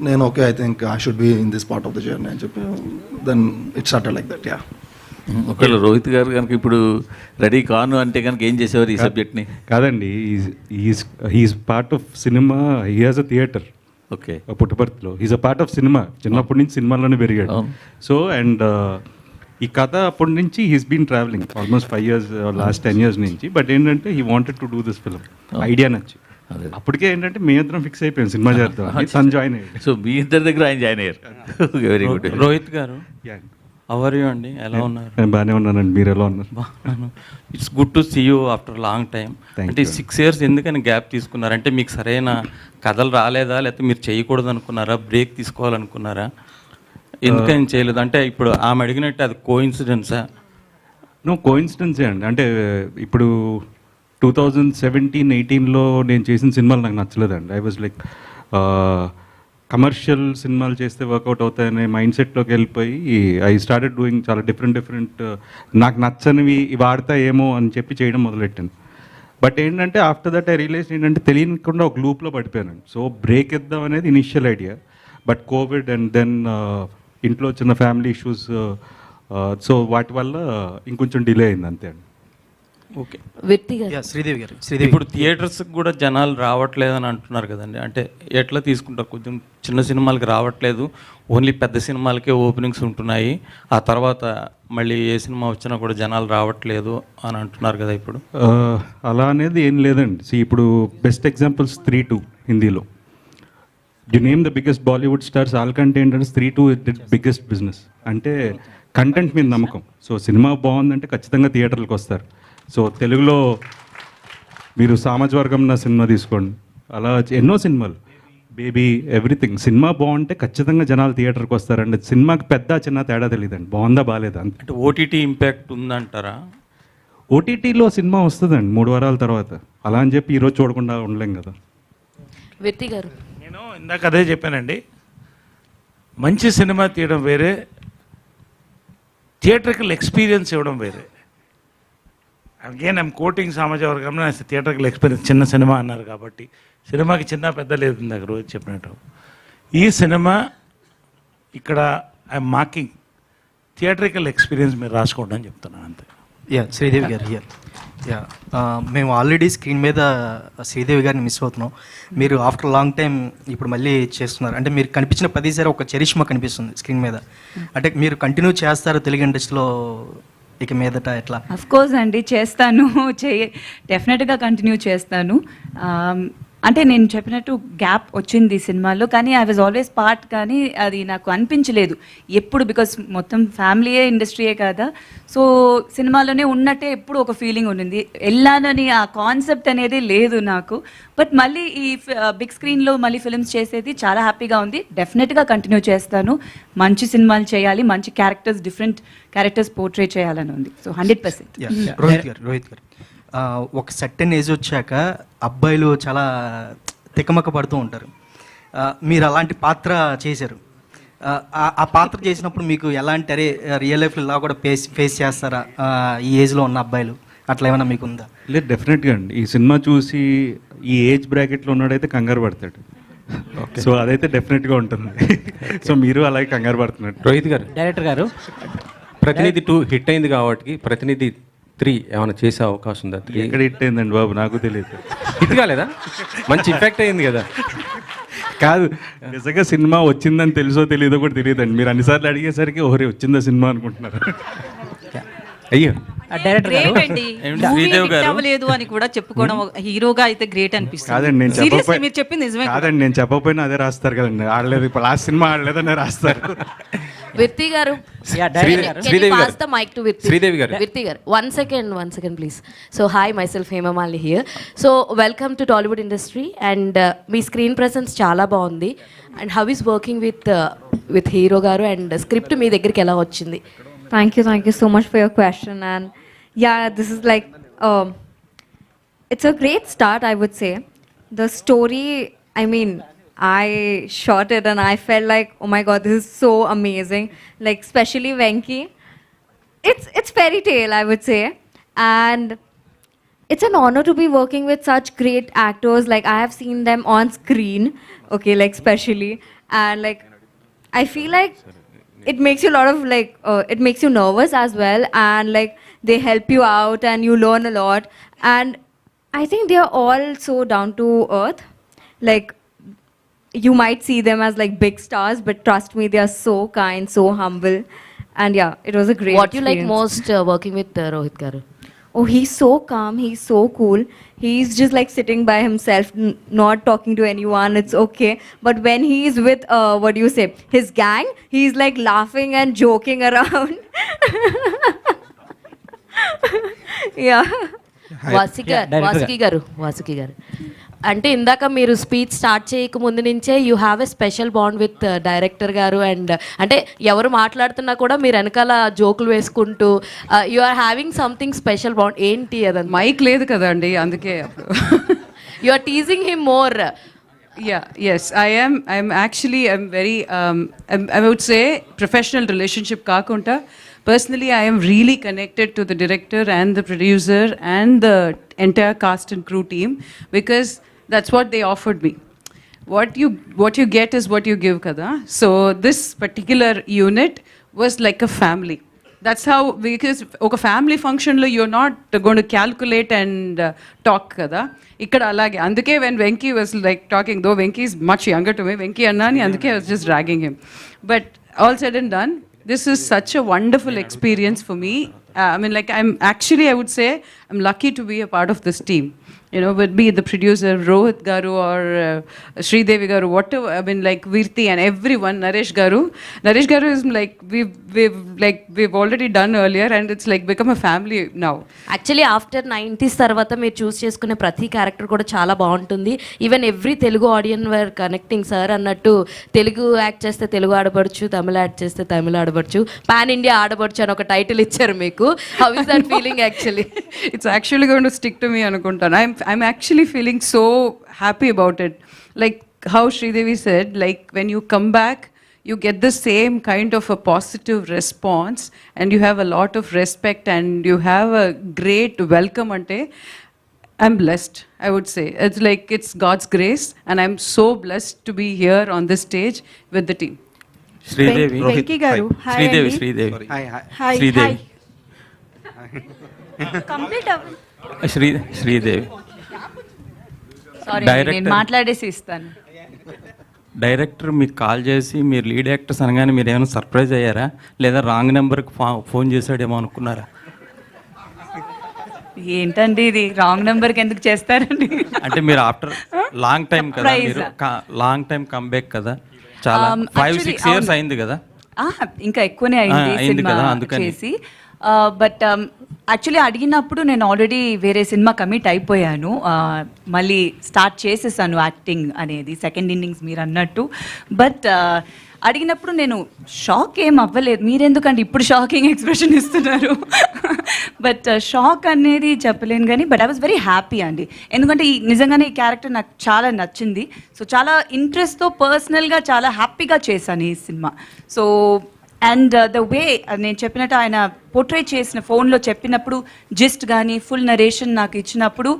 నేను okay I think I should be in this part of the journey అని చెప్పి then it started like that. Yeah, ఒకవేళ రోహిత్ గారు కనుక ఇప్పుడు ready కాను అంటే కనుక ఏం చేసేవారు ఈ సబ్జెక్ట్ని? కాదండి, he's part of cinema. He has a theatre. Okay, పుట్టపర్తిలో he's a part of cinema. చిన్నప్పటి నుంచి సినిమాలోనే పెరిగాడు. సో అండ్ ఈ కథ అప్పటి నుంచి he's been travelling almost 5 years, last 10 years నుంచి. బట్ ఏంటంటే he wanted to do this film. Idea నచ్చి అప్పటికే ఏంటంటే మీ ఇద్దరం ఫిక్స్ అయిపోయాం సినిమా చేద్దాం. తను జాయిన్ అయ్యాడు. సో మీ ఇద్దరి దగ్గర ఆయన జాయిన్ అయ్యారు. Very good. రోహిత్ గారు అవర్ యూ అండి, ఎలా ఉన్నారు? నేను బాగానే ఉన్నానండి, మీరు ఎలా ఉన్నారు? It's good to see you after long time. అంటే 6 years ఎందుకని గ్యాప్ తీసుకున్నారు? అంటే మీకు సరైన కథలు రాలేదా, లేకపోతే మీరు చేయకూడదు అనుకున్నారా, బ్రేక్ తీసుకోవాలనుకున్నారా? ఎందుకని చేయలేదు? అంటే ఇప్పుడు ఆమె అడిగినట్టు అది కోఇన్సిడెన్సా? నో, కోఇన్సిడెన్సే అండి. అంటే ఇప్పుడు 2017-18లో నేను చేసిన సినిమాలు నాకు నచ్చలేదండి. ఐ వాజ్ లైక్ కమర్షియల్ సినిమాలు చేస్తే వర్కౌట్ అవుతాయనే మైండ్ సెట్లోకి వెళ్ళిపోయి ఐ స్టార్టెడ్ డూయింగ్ చాలా డిఫరెంట్ నాకు నచ్చనివి వాడతాయేమో అని చెప్పి చేయడం మొదలెట్టాను. బట్ ఏంటంటే ఆఫ్టర్ దట్ ఐ రియలైజ్ ఏంటంటే తెలియకుండా ఒక లూప్లో పడిపోయాను. సో బ్రేక్ ఇద్దాం అనేది initial idea. But covid and then ఇంట్లో చిన్న ఫ్యామిలీ ఇష్యూస్, సో వాటి వల్ల ఇంకొంచెం డిలే అయింది అంతే అండి. ఓకే, శ్రీదేవి గారు, ఇప్పుడు థియేటర్స్కి కూడా జనాలు రావట్లేదని అంటున్నారు కదండి. అంటే ఎట్లా తీసుకుంటారు? కొంచెం చిన్న సినిమాలకి రావట్లేదు, ఓన్లీ పెద్ద సినిమాలకే ఓపెనింగ్స్ ఉంటున్నాయి, ఆ తర్వాత మళ్ళీ ఏ సినిమా వచ్చినా కూడా జనాలు రావట్లేదు అని అంటున్నారు కదా. ఇప్పుడు అలా అనేది ఏం లేదండి. ఇప్పుడు బెస్ట్ ఎగ్జాంపుల్స్ 3-2 హిందీలో. Do name the biggest Bollywood stars, all కంటే ఏంటంటే 3-2 బిగ్గెస్ట్ బిజినెస్. అంటే కంటెంట్ మీద నమ్మకం. సో సినిమా బాగుందంటే ఖచ్చితంగా థియేటర్లకు వస్తారు. సో తెలుగులో మీరు సామాజవర్గం నా సినిమా తీసుకోండి, అలా ఎన్నో సినిమాలు, బేబీ, ఎవ్రీథింగ్. సినిమా బాగుంటే ఖచ్చితంగా జనాలు థియేటర్కి వస్తారండి. సినిమాకి పెద్ద చిన్న తేడా తెలియదండి, బాగుందా బాగాలేదా అంతే. అంటే ఓటీటీ ఇంపాక్ట్ ఉందంటారా? ఓటీటీలో సినిమా వస్తుందండి 3 వారాల తర్వాత. అలా అని చెప్పి ఈరోజు చూడకుండా ఉండలేం కదా. వ్యక్తి గారు, నేను ఇందాక అదే చెప్పానండి, మంచి సినిమా తీయడం వేరే, థియేటర్కల్ ఎక్స్పీరియన్స్ ఇవ్వడం వేరే. అగైన్ ఐమ్ కోటింగ్ సమాజ వర్గంలో థియేటర్కల్ ఎక్స్పీరియన్స్. చిన్న సినిమా అన్నారు కాబట్టి సినిమాకి చిన్న పెద్ద లేదు, ఇందాక రోజు చెప్పినట్టు. ఈ సినిమా ఇక్కడ ఐఎమ్ మార్కింగ్ థియేటర్కల్ ఎక్స్పీరియన్స్ మీరు రాసుకోండి అని చెప్తున్నాను అంతే. శ్రీదేవి గారు హియర్. మేము ఆల్రెడీ స్క్రీన్ మీద శ్రీదేవి గారిని మిస్ అవుతున్నాం. మీరు ఆఫ్టర్ లాంగ్ టైం ఇప్పుడు మళ్ళీ చేస్తున్నారు. అంటే మీరు కనిపించిన ప్రతిసారి ఒక చరిష్మా కనిపిస్తుంది స్క్రీన్ మీద. అంటే మీరు కంటిన్యూ చేస్తారు తెలుగు ఇండస్ట్రీలో ఇక మీదట ఎట్లా? అఫ్ కోర్స్ అండి, చేస్తాను. డెఫినెట్గా కంటిన్యూ చేస్తాను. అంటే నేను చెప్పినట్టు గ్యాప్ వచ్చింది ఈ సినిమాలో, కానీ ఐ వాజ్ ఆల్వేస్ పార్ట్. కానీ అది నాకు అనిపించలేదు ఎప్పుడు, బికాస్ మొత్తం ఫ్యామిలీయే ఇండస్ట్రీయే కదా. సో సినిమాలోనే ఉన్నట్టే ఎప్పుడు ఒక ఫీలింగ్ ఉండింది. వెళ్ళానని ఆ కాన్సెప్ట్ అనేది లేదు నాకు. బట్ మళ్ళీ ఈ బిగ్ స్క్రీన్లో మళ్ళీ ఫిల్మ్స్ చేసేది చాలా హ్యాపీగా ఉంది. డెఫినెట్గా కంటిన్యూ చేస్తాను. మంచి సినిమాలు చేయాలి, మంచి క్యారెక్టర్స్, డిఫరెంట్ క్యారెక్టర్స్ పోర్ట్రే చేయాలని ఉంది. సో 100%. రోహిత్ గారు ఒక సర్టెన్ ఏజ్ వచ్చాక అబ్బాయిలు చాలా తికమక పడుతూ ఉంటారు. మీరు అలాంటి పాత్ర చేశారు. ఆ పాత్ర చేసినప్పుడు మీకు ఎలాంటి అరే రియల్ లైఫ్లో ఇలా కూడా ఫేస్ చేస్తారా ఈ ఏజ్లో ఉన్న అబ్బాయిలు అట్లా ఏమైనా మీకు ఉందా? లేదు, డెఫినెట్గా అండి. ఈ సినిమా చూసి ఈ ఏజ్ బ్రాకెట్లో ఉన్నాడైతే కంగారు పడతాడు. సో అదైతే డెఫినెట్గా ఉంటుంది. సో మీరు అలాగే కంగారు పడుతున్నారు. రోహిత్ గారు, డైరెక్టర్ గారు, ప్రతినిధి 2 హిట్ అయింది కాబట్టి ప్రతినిధి 3 ఏమైనా చేసే అవకాశం ఉందా? 3 ఎక్కడ హిట్ అయిందండి బాబు, నాకు తెలియదు. హిట్ కాలేదా? మంచి ఇంపాక్ట్ అయింది కదా. కాదు, నిజంగా సినిమా వచ్చిందని తెలుసో తెలియదో కూడా తెలియదండి. మీరు అన్నిసార్లు అడిగేసరికి ఓరే వచ్చిందా సినిమా అనుకుంటున్నారు. అయ్యో, గ్రేట్ అండి. శ్రీదేవి గారు అవ్వలేదు అని కూడా చెప్పుకోవడం హీరోగా అయితే గ్రేట్ అనిపిస్తుంది. కాదండి, నేను Seriously, మీరు చెప్పింది నిజమే. కాదండి, నేను చెప్పకపోయినా అదే రాస్తారు కదండి. ఆడలేదు, ఇప్పుడు లాస్ట్ సినిమా ఆడలేదనే రాస్తారు. Virti garu, Sridevi pass garu. the mic to Virti. Sridevi garu. Virti garu, one second please. So hi, myself Hema Malini here. So welcome to Tollywood industry and me screen presence చాలా బాగుంది. And how is working with hero garu and script మీ దగ్గరికి ఎలా వచ్చింది? Thank you so much for your question. And yeah, this is like, it's a great start, I would say. The story, I mean, I shot it and I felt like, oh my God, this is so amazing. Like, especially Venki. It's fairy tale, I would say. And it's an honor to be working with such great actors. Like, I have seen them on screen, okay, like, especially. And like, I feel like it makes you a lot of like, it makes you nervous as well. And like, they help you out and you learn a lot. And I think they are all so down to earth. Like, you might see them as like big stars, but trust me, they are so kind, so humble. And yeah, it was a great What you like experience. most working with Rohit garu? Oh, he's so calm, he's so cool. He's just like sitting by himself, not talking to anyone. It's okay. But when he's with, what do you say, his gang, he's like laughing and joking around. Yeah. Vasuki గారు అంటే ఇందాక మీరు speech start చేయక ముందు నుంచే you have a special bond with director garu and అంటే ఎవరు మాట్లాడుతున్నా కూడా మీరు వెనకాల జోకులు వేసుకుంటూ you are having something special bond. ఏంటి అదంతా? మైక్ లేదు కదండి, అందుకే you are teasing him more. Yeah, yes, I'm actually, I'm very, I would say professional relationship kakunta. Personally, I am really connected to the director and the producer and the entire cast and crew team because that's what they offered me. What you get is what you give, kada. So this particular unit was like a family. That's how, because oka family function lo you're not going to calculate and talk kada. Ikkada alage anduke when Venki was like talking, though Venki is much younger to me, Venki annani, anduke I was just dragging him. But all said and done, this is such a wonderful experience for me. I mean, like, I would say I'm lucky to be a part of this team. You know, would be the producer Rohit garu or Sridevi garu, whatever. I mean, like Virti and everyone, Naresh garu is like we've already done earlier, and it's like become a family now. Actually after 90s తర్వాత మీరు చూస్ చేసుకునే ప్రతి character కూడా చాలా బాగుంటుంది. Even every Telugu ఆడియన్ wear connecting sir అన్నట్టు. Telugu act చేస్తే తెలుగు ఆడబడుచు, తమిళ act చేస్తే తమిళ ఆడబడుచు, పాన్ ఇండియా ఆడబడుచు అని ఒక టైటిల్ ఇచ్చారు మీకు. How is that feeling actually? It's actually going to stick to me anukuntanu. I'm actually feeling so happy about it. Like how Sridevi said, like when you come back, you get the same kind of a positive response and you have a lot of respect and you have a great welcome ante. I'm blessed, I would say. It's like it's God's grace and I'm so blessed to be here on this stage with the team. Sridevi. Venki garu. Hi. Sridevi. Hi. Sridevi. Complete. Sridevi. Sorry, Director. నేను మాట్లాడేసి ఇస్తాను. Director మీకు call చేసి మీరు lead actors అనగానే మీరు ఏమైనా surprise అయ్యారా, లేదా రాంగ్ నెంబర్కి ఫోన్ చేశాడేమో అనుకున్నారా? ఏంటండి ఇది, రాంగ్ నెంబర్కి ఎందుకు చేస్తారండి? అంటే మీరు ఆఫ్టర్ లాంగ్ టైం కదా, Surprise. మీరు లాంగ్ టైం కంబ్యాక్ కదా, చాలా 5-6 years అయింది కదా. ఇంకా ఎక్కువనే అయింది అయింది సినిమా కదా, అందుకని. చేసి. బట్ యాక్చువల్లీ అడిగినప్పుడు నేను ఆల్రెడీ వేరే సినిమా కమిట్ అయిపోయాను. మళ్ళీ స్టార్ట్ చేసేసాను యాక్టింగ్ అనేది, సెకండ్ ఇన్నింగ్స్ మీరు అన్నట్టు. బట్ అడిగినప్పుడు నేను షాక్ ఏం అవ్వలేదు. మీరెందుకంటే ఇప్పుడు షాకింగ్ ఎక్స్ప్రెషన్ ఇస్తున్నారు? బట్ షాక్ అనేది చెప్పలేను కానీ but I was very happy అండి. ఎందుకంటే నిజంగానే ఈ క్యారెక్టర్ నాకు చాలా నచ్చింది. సో చాలా ఇంట్రెస్ట్తో పర్సనల్గా చాలా హ్యాపీగా చేశాను ఈ cinema. So and the way నేను చెప్పినట్టు ఆయన పోర్ట్రే చేసిన ఫోన్లో చెప్పినప్పుడు జిస్ట్ కానీ ఫుల్ నరేషన్ నాకు ఇచ్చినప్పుడు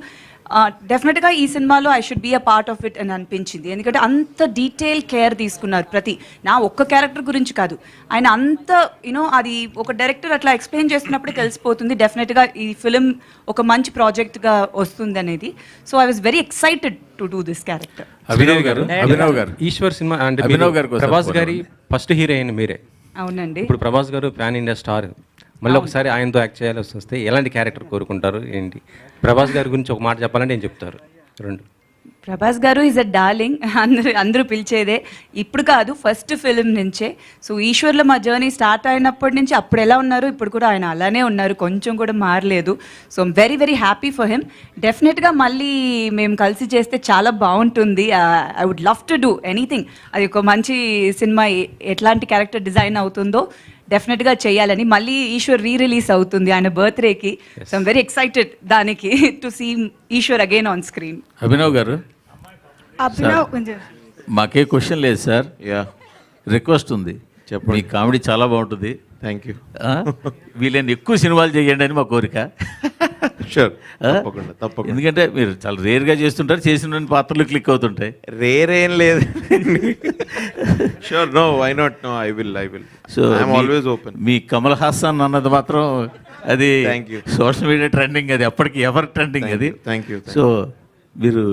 డెఫినెట్గా ఈ సినిమాలో I should be a part of it అని అనిపించింది. ఎందుకంటే అంత డీటెయిల్ కేర్ తీసుకున్నారు ప్రతి నా ఒక్క క్యారెక్టర్ గురించి కాదు, ఆయన అంత యూనో అది ఒక డైరెక్టర్ అట్లా ఎక్స్ప్లెయిన్ చేస్తున్నప్పుడే తెలిసిపోతుంది డెఫినెట్గా ఈ ఫిలిం ఒక మంచి ప్రాజెక్ట్గా వస్తుంది అనేది. So I was very excited to do this character. Abhinav గారు ఈశ్వర్ సినిమా అంటే ప్రభాస్ గారి ఫస్ట్ హీరోయిన్ మీరే. అవునండి. ఇప్పుడు ప్రభాస్ గారు ప్యాన్ ఇండియా స్టార్, మళ్ళీ ఒకసారి ఆయనతో యాక్ట్ చేయాల్సి వస్తే ఎలాంటి క్యారెక్టర్ కోరుకుంటారు ఏంటి? ప్రభాస్ గారి గురించి ఒక మాట చెప్పాలంటే ఏం చెప్తారు? రెండు. ప్రభాస్ గారు ఈజ్ అ డార్లింగ్, అందరూ పిలిచేదే. ఇప్పుడు కాదు, ఫస్ట్ ఫిలిం నుంచే. సో ఈశ్వర్లో మా జర్నీ స్టార్ట్ అయినప్పటి నుంచి అప్పుడు ఎలా ఉన్నారు ఇప్పుడు కూడా ఆయన అలానే ఉన్నారు, కొంచెం కూడా మారలేదు. So very very happy for him. డెఫినెట్గా మళ్ళీ మేము కలిసి చేస్తే చాలా బాగుంటుంది. I would love to do anything. అది ఒక మంచి సినిమా, ఎట్లాంటి క్యారెక్టర్ డిజైన్ అవుతుందో డెఫినెట్గా చేయాలని. మళ్ళీ ఈశ్వర్ రిలీజ్ అవుతుంది ఆయన బర్త్డేకి. సో ఐమ్ వెరీ ఎక్సైటెడ్ దానికి to see Eshwar again on screen. Abhinav garu, మాకే క్వశ్చన్ లేదు సార్, రిక్వెస్ట్ ఉంది. చెప్పండి. మీ కామెడీ చాలా బాగుంటుంది. Thank you. వీళ్ళని ఎక్కువ సినిమాలు చేయండి అని మా కోరిక. షూర్, తప్పకుండా తప్పకుండా. ఎందుకంటే మీరు చాలా రేర్గా చేస్తుంటారు, చేసిన పాత్రలు క్లిక్ అవుతుంటాయి. రేర్ ఏం లేదు. Sure, no, why not, no, I will. So I'm always open. మీ కమల్ హాసన్ అన్నది మాత్రం అది సోషల్ మీడియా ట్రెండింగ్, అది ఎప్పటికీ ఎవర్ ట్రెండింగ్ అది. Thank you. సో మీరు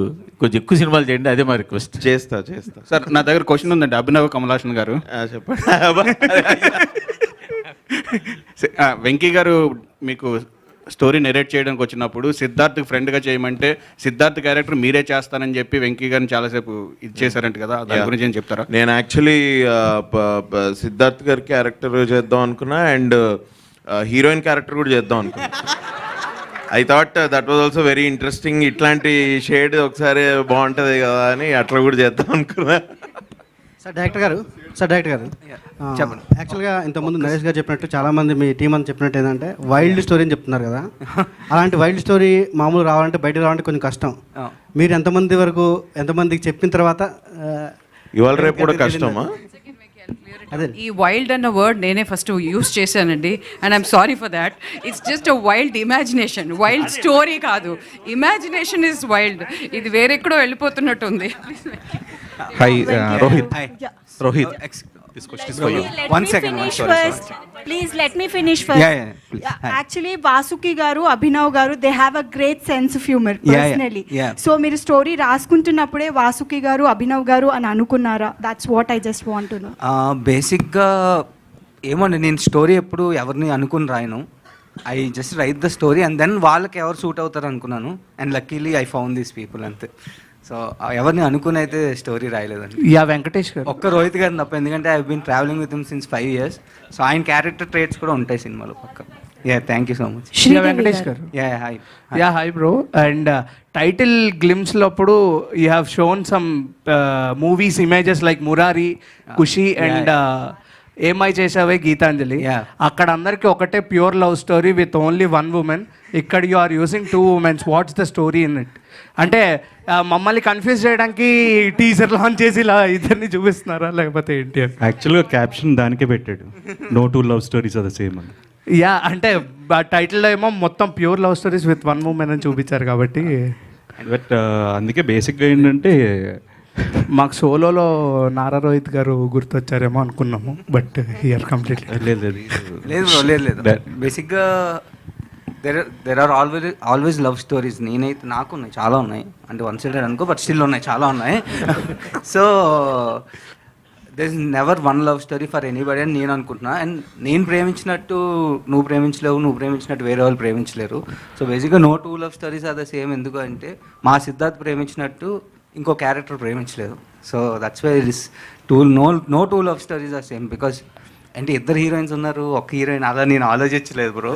కొంచెం ఎక్కువ సినిమాలు చేయండి, అదే మా రిక్వెస్ట్. చేస్తా. సార్ నా దగ్గర క్వశ్చన్ ఉందండి అభినవ్ కమల్ హాసన్ గారు. చెప్పండి. వెంకీ గారు మీకు స్టోరీ నెరేట్ చేయడానికి వచ్చినప్పుడు సిద్ధార్థ్ ఫ్రెండ్గా చేయమంటే సిద్ధార్థ్ క్యారెక్టర్ మీరే చేస్తానని చెప్పి వెంకీ గారిని చాలాసేపు ఇచ్చేసారంట కదా, దాని గురించి ఏం చెప్తారా? నేను యాక్చువల్లీ సిద్ధార్థ్ గారి క్యారెక్టర్ చేద్దాం అనుకున్నా అండ్ హీరోయిన్ క్యారెక్టర్ కూడా చేద్దాం అనుకున్నా. I thought that was also very interesting. ఇట్లాంటి షేడ్ ఒకసారి బాగుంటుంది కదా అని అట్లా కూడా చేద్దాం అనుకున్నా. సార్ డైరెక్టర్ గారు చెప్పండి. యాక్చువల్గా ఇంతకుముందు నరేష్ గారు చెప్పినట్టు చాలామంది మీ టీం అంతా చెప్పినట్టు ఏంటంటే వైల్డ్ స్టోరీ అని చెప్తున్నారు కదా. అలాంటి వైల్డ్ స్టోరీ మామూలు రావాలంటే బయటకు రావాలంటే కొంచెం కష్టం. మీరు ఎంతమందికి చెప్పిన తర్వాత ఇవాళ రేపు కూడా కష్టమా? ఈ వైల్డ్ అన్న వర్డ్ నేనే ఫస్ట్ యూస్ చేశానండి, and I'm sorry for that. It's just a wild imagination, wild story కాదు. Imagination is wild. ఇది వేరెక్కడో వెళ్ళిపోతున్నట్టు ఉంది. Hi Rohit, this question is for you. One second. Please let me finish first. Actually, Vasuki garu, Abhinav garu, they have a great sense of humor personally. So మీరు story రాసుకుంటున్నప్పుడే Vasuki garu Abhinav గారు అని అనుకున్నారా? That's what I just want to know. బేసిక్గా ఏమోండి, నేను story ఎప్పుడు ఎవరిని అనుకుని రాయను. I just write the story and then వాళ్ళకి ఎవరు సూట్ అవుతారు అనుకున్నాను. And luckily I found these people అంతే. సో ఎవరిని అనుకుని అయితే స్టోరీ రాయలేదండి. వెంకటేష్ గారు, ఒక్క రోహిత్ గారిని తప్ప. ఎందుకంటే I been travelling with him since 5 years. So ఆయన క్యారెక్టర్ ట్రేట్స్ కూడా ఉంటాయి సినిమాలో పక్క. Thank you so much. Venkatesh గారు. Hi bro. And title glimpse లోప్పుడు you have shown some movies images like Murari, Kushi and ఏమై చేసావే గీతాంజలి. అక్కడ అందరికి ఒకటే pure love story with only 1 woman. ఇక్కడ you are using 2 women. What's the story in it? అంటే మమ్మల్ని కన్ఫ్యూజ్ చేయడానికి టీజర్ లాంచ్ చేసి ఇలా ఇద్దరిని చూపిస్తున్నారా లేకపోతే ఏంటి? యాక్చువల్గా క్యాప్షన్ దానికే పెట్టాడు, no 2 love stories are the same అని. అంటే టైటిల్లో ఏమో మొత్తం pure love stories with 1 woman అని చూపించారు కాబట్టి. బట్ అందుకే బేసిక్గా ఏంటంటే మాకు సోలోలో నారా రోహిత్ గారు గుర్తొచ్చారేమో అనుకున్నాము. బట్ హియర్ కంప్లీట్లీ లేదు. బేసిక్గా there are always love stories. నేనైతే నాకు ఉన్నాయి, చాలా ఉన్నాయి. అంటే వన్ సైడెడ్ అనుకో, బట్ స్టిల్ ఉన్నాయి, చాలా ఉన్నాయి. So there is never one love story for anybody అని నేను అనుకుంటున్నా. అండ్ నేను ప్రేమించినట్టు నువ్వు ప్రేమించలేవు, నువ్వు ప్రేమించినట్టు వేరే వాళ్ళు ప్రేమించలేరు. సో బేసిక్గా no 2 love stories are the same. ఎందుకు అంటే మా సిద్ధార్థ్ ప్రేమించినట్టు ఇంకో క్యారెక్టర్ ప్రేమించలేదు. So that's why it is no 2 love stories are same. Because అంటే ఇద్దరు హీరోయిన్స్ ఉన్నారు, ఒక్క హీరోయిన్, అలా నేను ఆలోచించలేదు బ్రో.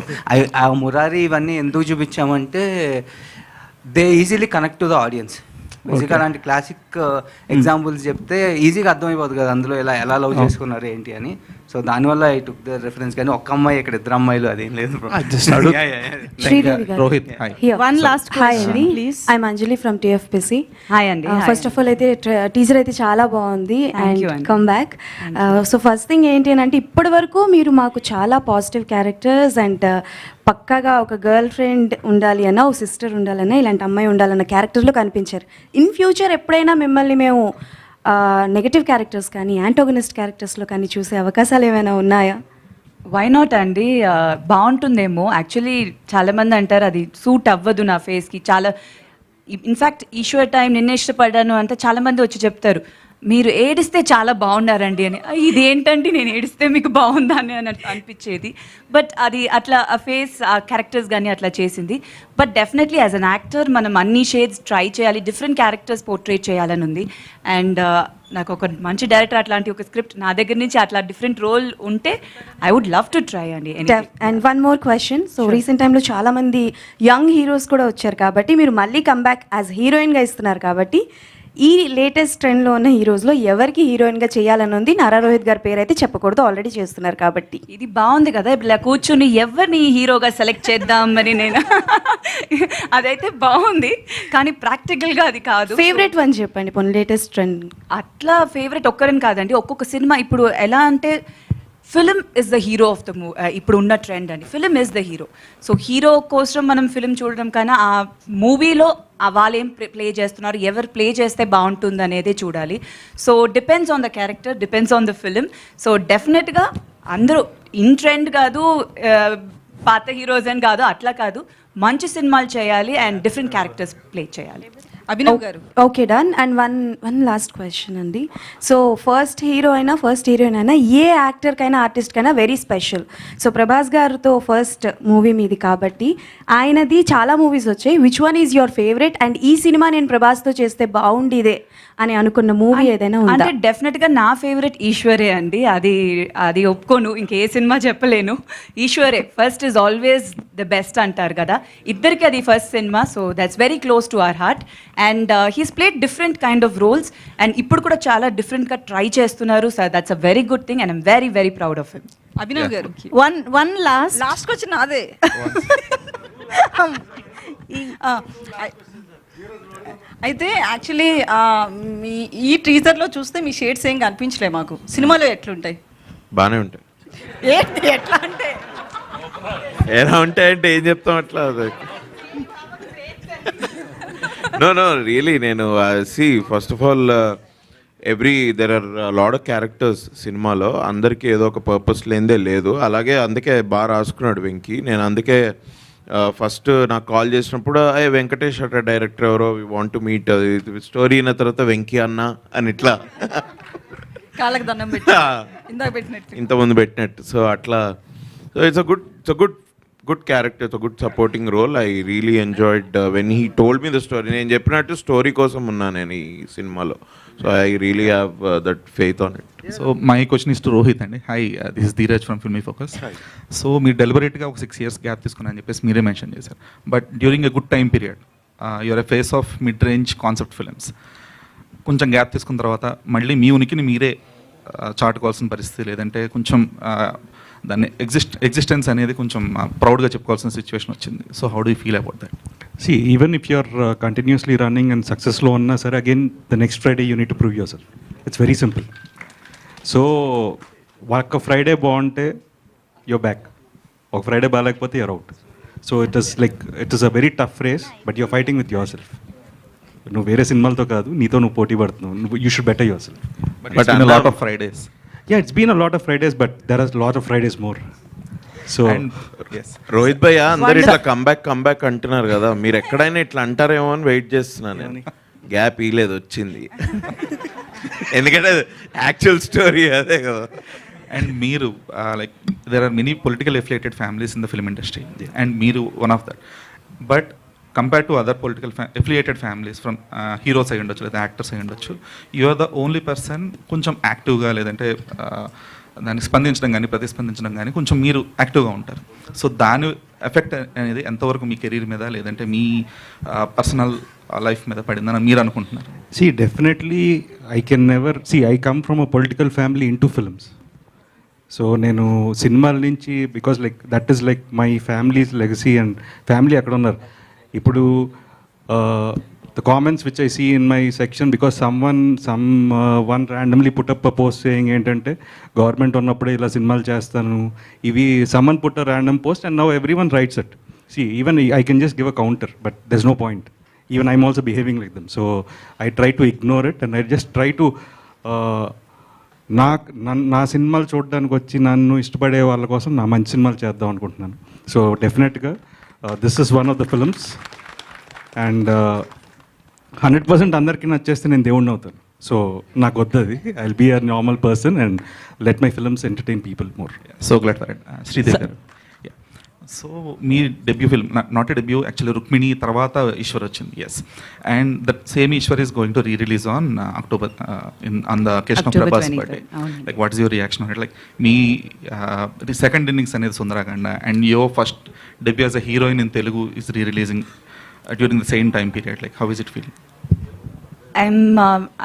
ఆ మురారి ఇవన్నీ ఎందుకు చూపించామంటే they easily connect to the audience. బేసిక్గా అలాంటి క్లాసిక్ ఎగ్జాంపుల్స్ చెప్తే ఈజీగా అర్థమైపోతుంది కదా అందులో ఎలా లవ్ చేసుకున్నారు ఏంటి అని. సో దానివల్ల ఐ టుక్ ద రిఫరెన్స్. కానీ ఒక్క అమ్మాయి ఇక్కడ ఇద్దరు అమ్మాయిలు అదేం లేదు bro. Sridevi garu. Rohit, hi. Here. One last Hi question, అండి, please. I'm Anjali from TFPC. Hi అండి. ఫస్ట్ ఆఫ్ ఆల్ అయితే టీజర్ అయితే చాలా బాగుంది Thank you అండ్ అండి. Come back. So first thing ఏంటి అని అంటే ఇప్పటి వరకు మీరు మాకు చాలా పాజిటివ్ క్యారెక్టర్స్ అండ్ పక్కాగా ఒక గర్ల్ ఫ్రెండ్ ఉండాలి అన్న, ఒక సిస్టర్ ఉండాలన్నా, ఇలాంటి అమ్మాయి ఉండాలన్న క్యారెక్టర్లో కనిపించారు. ఇన్ ఫ్యూచర్ ఎప్పుడైనా మిమ్మల్ని మేము నెగటివ్ క్యారెక్టర్స్ కానీ యాంటోగనిస్ట్ క్యారెక్టర్స్లో కానీ చూసే అవకాశాలు ఏమైనా ఉన్నాయా? వై నాట్ అండి, బాగుంటుందేమో. యాక్చువల్లీ చాలామంది అంటారు అది సూట్ అవ్వదు నా ఫేస్కి. చాలా ఇన్ఫ్యాక్ట్ ఈశ్వర్ టైం నిన్నే ఇష్టపడ్డాను అంటే చాలామంది వచ్చి చెప్తారు మీరు ఏడిస్తే చాలా బాగున్నారండి అని. ఇదేంటండి నేను ఏడిస్తే మీకు బాగుందా అని అనిపించేది. బట్ అది అట్లా ఆ ఫేస్ ఆ క్యారెక్టర్స్ కానీ అట్లా చేసింది. But definitely as an actor మనం అన్ని షేడ్స్ ట్రై చేయాలి, డిఫరెంట్ క్యారెక్టర్స్ పోర్ట్రేట్ చేయాలని ఉంది. అండ్ నాకు ఒక మంచి డైరెక్టర్ అట్లాంటి ఒక స్క్రిప్ట్ నా దగ్గర నుంచి అట్లా డిఫరెంట్ రోల్ ఉంటే I would love to try అండి. And one more question. So recent టైంలో చాలా మంది యంగ్ హీరోస్ కూడా వచ్చారు కాబట్టి మీరు మళ్ళీ కమ్బ్యాక్ యాజ్ హీరోయిన్గా ఇస్తున్నారు కాబట్టి ఈ లేటెస్ట్ ట్రెండ్లో ఉన్న హీరోస్లో ఎవరికి హీరోయిన్గా చేయాలని ఉంది? నారా రోహిత్ గారి పేరు అయితే చెప్పకూడదు, ఆల్రెడీ చేస్తున్నారు కాబట్టి. ఇది బాగుంది కదా, ఇలా కూర్చుని ఎవరిని హీరోగా సెలెక్ట్ చేద్దాం అని నేను అదైతే బాగుంది కానీ ప్రాక్టికల్గా అది కాదు. ఫేవరెట్ వన్ చెప్పండి పోనీ, లేటెస్ట్ ట్రెండ్. అట్లా ఫేవరెట్ ఒక్కరని కాదండి, ఒక్కొక్క సినిమా ఇప్పుడు ఎలా అంటే film is the hero of the ఇప్పుడు ఉన్న ట్రెండ్ అండి. Film is the hero. So hero కోసం మనం ఫిలిం చూడడం కన్నా ఆ మూవీలో వాళ్ళు ఏం ప్లే చేస్తున్నారు, ఎవరు ప్లే చేస్తే బాగుంటుంది అనేది చూడాలి. So depends on the character, depends on the film. So డెఫినెట్గా అందరూ ఇన్ ట్రెండ్ కాదు, పాత హీరోస్ అని కాదు, అట్లా కాదు, మంచి సినిమాలు చేయాలి అండ్ డిఫరెంట్ క్యారెక్టర్స్ ప్లే చేయాలి. అభినవ్ గారు. Okay done. And one last question అండి. సో ఫస్ట్ హీరోయిన్ అయినా ఏ యాక్టర్కైనా ఆర్టిస్ట్కైనా వెరీ స్పెషల్. సో ప్రభాస్ గారితో ఫస్ట్ మూవీ మీది కాబట్టి ఆయనది చాలా మూవీస్ వచ్చాయి. Which one is your favourite and ఈ సినిమా నేను ప్రభాస్తో చేస్తే బాగుండేదే అని అనుకున్న మూవీ ఏదైనా ఉందా? అంటే డెఫినెట్గా నా ఫేవరెట్ ఈశ్వరే అండి. అది ఒప్పుకోను, ఇంకే సినిమా చెప్పలేను. ఈశ్వరే first is always the best అంటారు కదా, ఇద్దరికి అది first cinema. So that's very close to our heart. And he's played different kind of roles and ఇప్పుడు కూడా చాలా డిఫరెంట్గా ట్రై చేస్తున్నారు. So that's a very good thing and I'm very very proud of him. Abhinav garu. One last question అదే. అయితే actually మీ ఈ టీజర్లో చూస్తే మీ షేడ్స్ ఏం కనిపించలే మాకు. సినిమాలో ఎట్లుంటాయి? బాగానే ఉంటాయి. ఏంటి ఎట్లా అంటే ఎలా ఉంటాయంటే ఏం చెప్తాం అట్లా. నో రియలీ నేను first of all there are lot of characters సినిమాలో. అందరికీ ఏదో ఒక పర్పస్ లేనిదే లేదు. అలాగే అందుకే బాగా రాసుకున్నాడు వెంకీ. నేను అందుకే ఫస్ట్ నాకు కాల్ చేసినప్పుడు వెంకటేష్ అట డైరెక్టర్ ఎవరో we want to meet, story అయిన తర్వాత వెంకీ అన్న అని ఇట్లా కాళ్ళకి దండం పెట్టి ఇందాక పెట్టినట్టు ఇంతకుముందు పెట్టినట్టు. సో అట్లా it's a good character, it's a good supporting role. I really enjoyed when he told me the story. నేను చెప్పినట్టు స్టోరీ కోసం ఉన్నా నేను ఈ సినిమాలో. So I really have that faith on it. So my question is to Rohit అండి. Hi, this is Dheeraj from Filmy Focus. So మీరు డెలిబరేట్గా ఒక 6 years గ్యాప్ తీసుకున్నా అని చెప్పేసి మీరే మెన్షన్ చేశారు. But during a good time period your a face of mid range concept films. కొంచెం గ్యాప్ తీసుకున్న తర్వాత మళ్ళీ మీ ఉనికిని మీరే చాటుకోవాల్సిన పరిస్థితి, లేదంటే కొంచెం దాన్ని ఎగ్జిస్టెన్స్ అనేది కొంచెం ప్రౌడ్గా చెప్పుకోవాల్సిన సిచ్యువేషన్ వచ్చింది. So how do you feel about that? See, even if you're continuously running and successful on sir, again the next Friday you need to prove yourself. It's very simple. So ఒక Friday బాగుంటే you're back, ఒక Friday బాగాలేకపోతే you're out. So it is a very tough race, but you're fighting with yourself. నువ్వు వేరే సినిమాలతో కాదు, నీతో నువ్వు పోటీ పడుతున్నావు. You should better yourself. But it's been a lot of Fridays. Yeah, it's been a lot of Fridays, but there are a lot of Fridays more. So Rohit భయ్య అందరు ఇట్లా కంబ్యాక్ అంటున్నారు కదా, మీరు ఎక్కడైనా ఇట్లా అంటారేమో అని వెయిట్ చేస్తున్నాను నేను. గ్యాప్ ఇలేదు, వచ్చింది. ఎందుకంటే యాక్చువల్ స్టోరీ అదే కదా. అండ్ మీరు like there are many political affiliated families in the film industry and మీరు one of that. But compare to other political affiliated families from heroes అయి ఉండొచ్చు లేదా యాక్టర్స్ అయి ఉండొచ్చు, you are the only person కొంచెం యాక్టివ్గా లేదంటే దానికి స్పందించడం కానీ ప్రతిస్పందించడం కానీ కొంచెం మీరు యాక్టివ్గా ఉంటారు. సో దాని ఎఫెక్ట్ అనేది ఎంతవరకు మీ కెరీర్ మీద లేదంటే మీ పర్సనల్ లైఫ్ మీద పడిందని మీరు అనుకుంటున్నారు? Definitely I come from a political family in to films. So నేను సినిమాల నుంచి because like that is like my families legacy and family అక్కడ ఉన్నారు. ఇప్పుడు the comments which I see in my section, because someone randomly put up a post saying ఏంటంటే government ఉన్నప్పుడే ఇలా సినిమాలు చేస్తాను ఇవి, someone put a random post and now everyone writes it. See, even I can just give a counter, but there's no point. Even I'm also behaving like them. So I try to ignore it and I just try to నా సినిమాలు చూడడానికి వచ్చి నన్ను ఇష్టపడే వాళ్ళ కోసం నా మంచి సినిమాలు చేద్దాం అనుకుంటున్నాను. సో డెఫినెట్గా this is one of the films and 100% అందరికీ నచ్చేస్తే నేను దేవుడిని అవుతాను. సో నాకు వద్దది. I will be a normal person and let my films entertain people more. So glad for it. Sridevi garu, so మీ debut film, not a debut actually, Rukmini తర్వాత ఈశ్వర్ వచ్చింది. Yes, and that same Eeshwar is going to re-release on October on the occasion of Prabhas birthday. Like what is your reaction on it? Like మీ second innings అనేది Sundarakanda and your first debut as a heroine in Telugu is re-releasing during the same time period. Like how is it feel?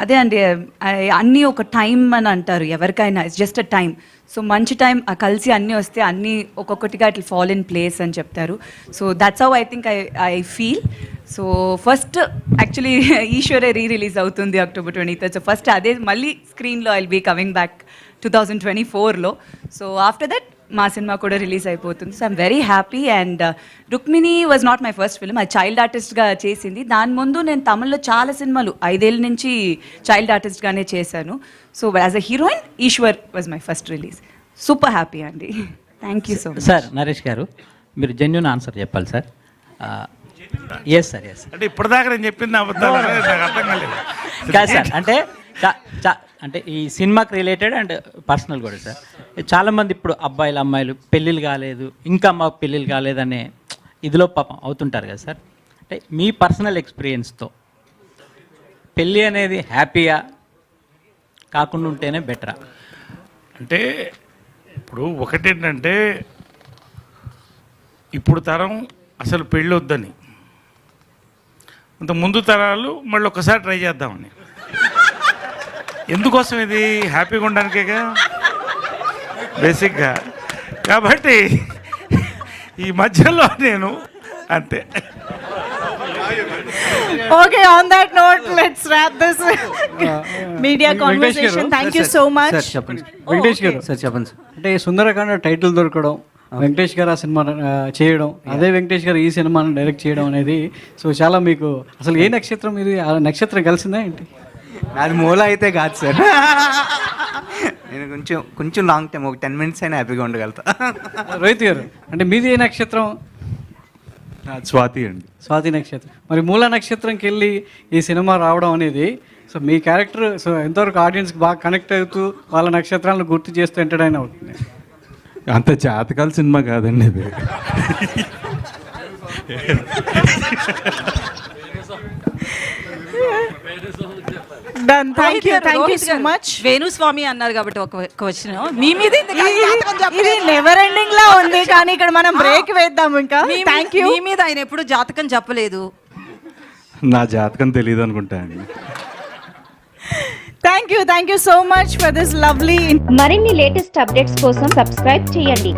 అదే అండి, అన్నీ ఒక time అని అంటారు ఎవరికైనా, it's just a time. So మంచి టైం కలిసి అన్నీ వస్తే అన్నీ ఒక్కొక్కటిగా ఇట్లా ఫాల్ ఇన్ ప్లేస్ అని చెప్తారు. So that's how I think I feel. So first actually ఈశ్వరే రిలీజ్ అవుతుంది October 23rd. సో ఫస్ట్ అదే మళ్ళీ స్క్రీన్లో I will be coming back 2024లో. సో ఆఫ్టర్ దట్ మా సినిమా కూడా రిలీజ్ అయిపోతుంది. So I'm very happy. And Rukmini was not my first film, అది చైల్డ్ ఆర్టిస్ట్గా చేసింది. దాని ముందు నేను తమిళ్లో చాలా సినిమాలు 5 ఏళ్ళ నుంచి చైల్డ్ ఆర్టిస్ట్గానే చేశాను. So as a heroine Eeshwar was my first release. Super happy అండి. Thank you so much. Sir Naresh garu, మీరు జెన్యూన్ ఆన్సర్ చెప్పాలి సార్. Yes sir, yes. అంటే ఇప్పటిదాకా నేను చెప్పింది అబద్ధాలు, నాకు అర్థం కాలేదు. కాదు సార్, అంటే ఈ సినిమాకి రిలేటెడ్ అండ్ పర్సనల్ కూడా సార్. చాలామంది ఇప్పుడు అబ్బాయిలు అమ్మాయిలు పెళ్ళిళ్ళు కాలేదు, ఇంకా మాకు పెళ్ళిళ్ళు కాలేదనే ఇదిలో పాపం అవుతుంటారు కదా సార్. అంటే మీ పర్సనల్ ఎక్స్పీరియన్స్తో పెళ్ళి అనేది హ్యాపీగా కాకుండా ఉంటేనే బెటరా? అంటే ఇప్పుడు ఒకటేంటంటే ఇప్పుడు తరం అసలు పెళ్ళి వద్దని, అంత ముందు తరాలు మళ్ళీ ఒకసారి ట్రై చేద్దామని. ఎందుకోసం? ఇది హ్యాపీగా ఉండడానికేగా బేసిక్గా. కాబట్టి ఈ మధ్యలో నేను అంతే. Okay, on that note, let's wrap this media conversation. Thank you so much. చెప్పండి వెంకటేష్ గారు. సార్ చెప్పండి సార్. అంటే సుందరకాండ టైటిల్ దొరకడం, వెంకటేష్ గారు ఆ సినిమా చేయడం, అదే వెంకటేష్ గారు ఈ సినిమాను డైరెక్ట్ చేయడం అనేది, సో చాలా మీకు అసలు ఏ నక్షత్రం ఇది? ఆ నక్షత్రం కలిసిందా ఏంటి? నాది మూల అయితే కాదు సార్. నేను కొంచెం లాంగ్ టైం, ఒక 10 minutes అయినా హ్యాపీగా ఉండగలుగుతా. రోహిత్ గారు, అంటే మీది ఏ నక్షత్రం? స్వాతి అండి. స్వాతి నక్షత్రం. మరి మూల నక్షత్రంకి వెళ్ళి ఈ సినిమా రావడం అనేది, సో మీ క్యారెక్టర్ సో ఎంతవరకు ఆడియన్స్కి బాగా కనెక్ట్ అవుతూ వాళ్ళ నక్షత్రాలను గుర్తు చేస్తూ ఎంటర్టైన్ అవుతుంది? అంత జాతకాల సినిమా కాదండి ఇది. Done. Thank you so much. Venu Swamy అన్నారు కాబట్టి ఒక క్వశ్చన్ మీ మీద ఇది నెవర్ ఎండింగ్ లా ఉంది, కానీ ఇక్కడ మనం బ్రేక్ వేద్దాం ఇంకా. Thank you. మీ మీద ఆయన ఎప్పుడు జాతకం చెప్పలేదు. నా జాతకం తెలియదు అనుకుంటా అండి. Thank you so much for this lovely. మరిన్ని లేటెస్ట్ అప్డేట్స్ కోసం సబ్స్క్రైబ్ చేయండి.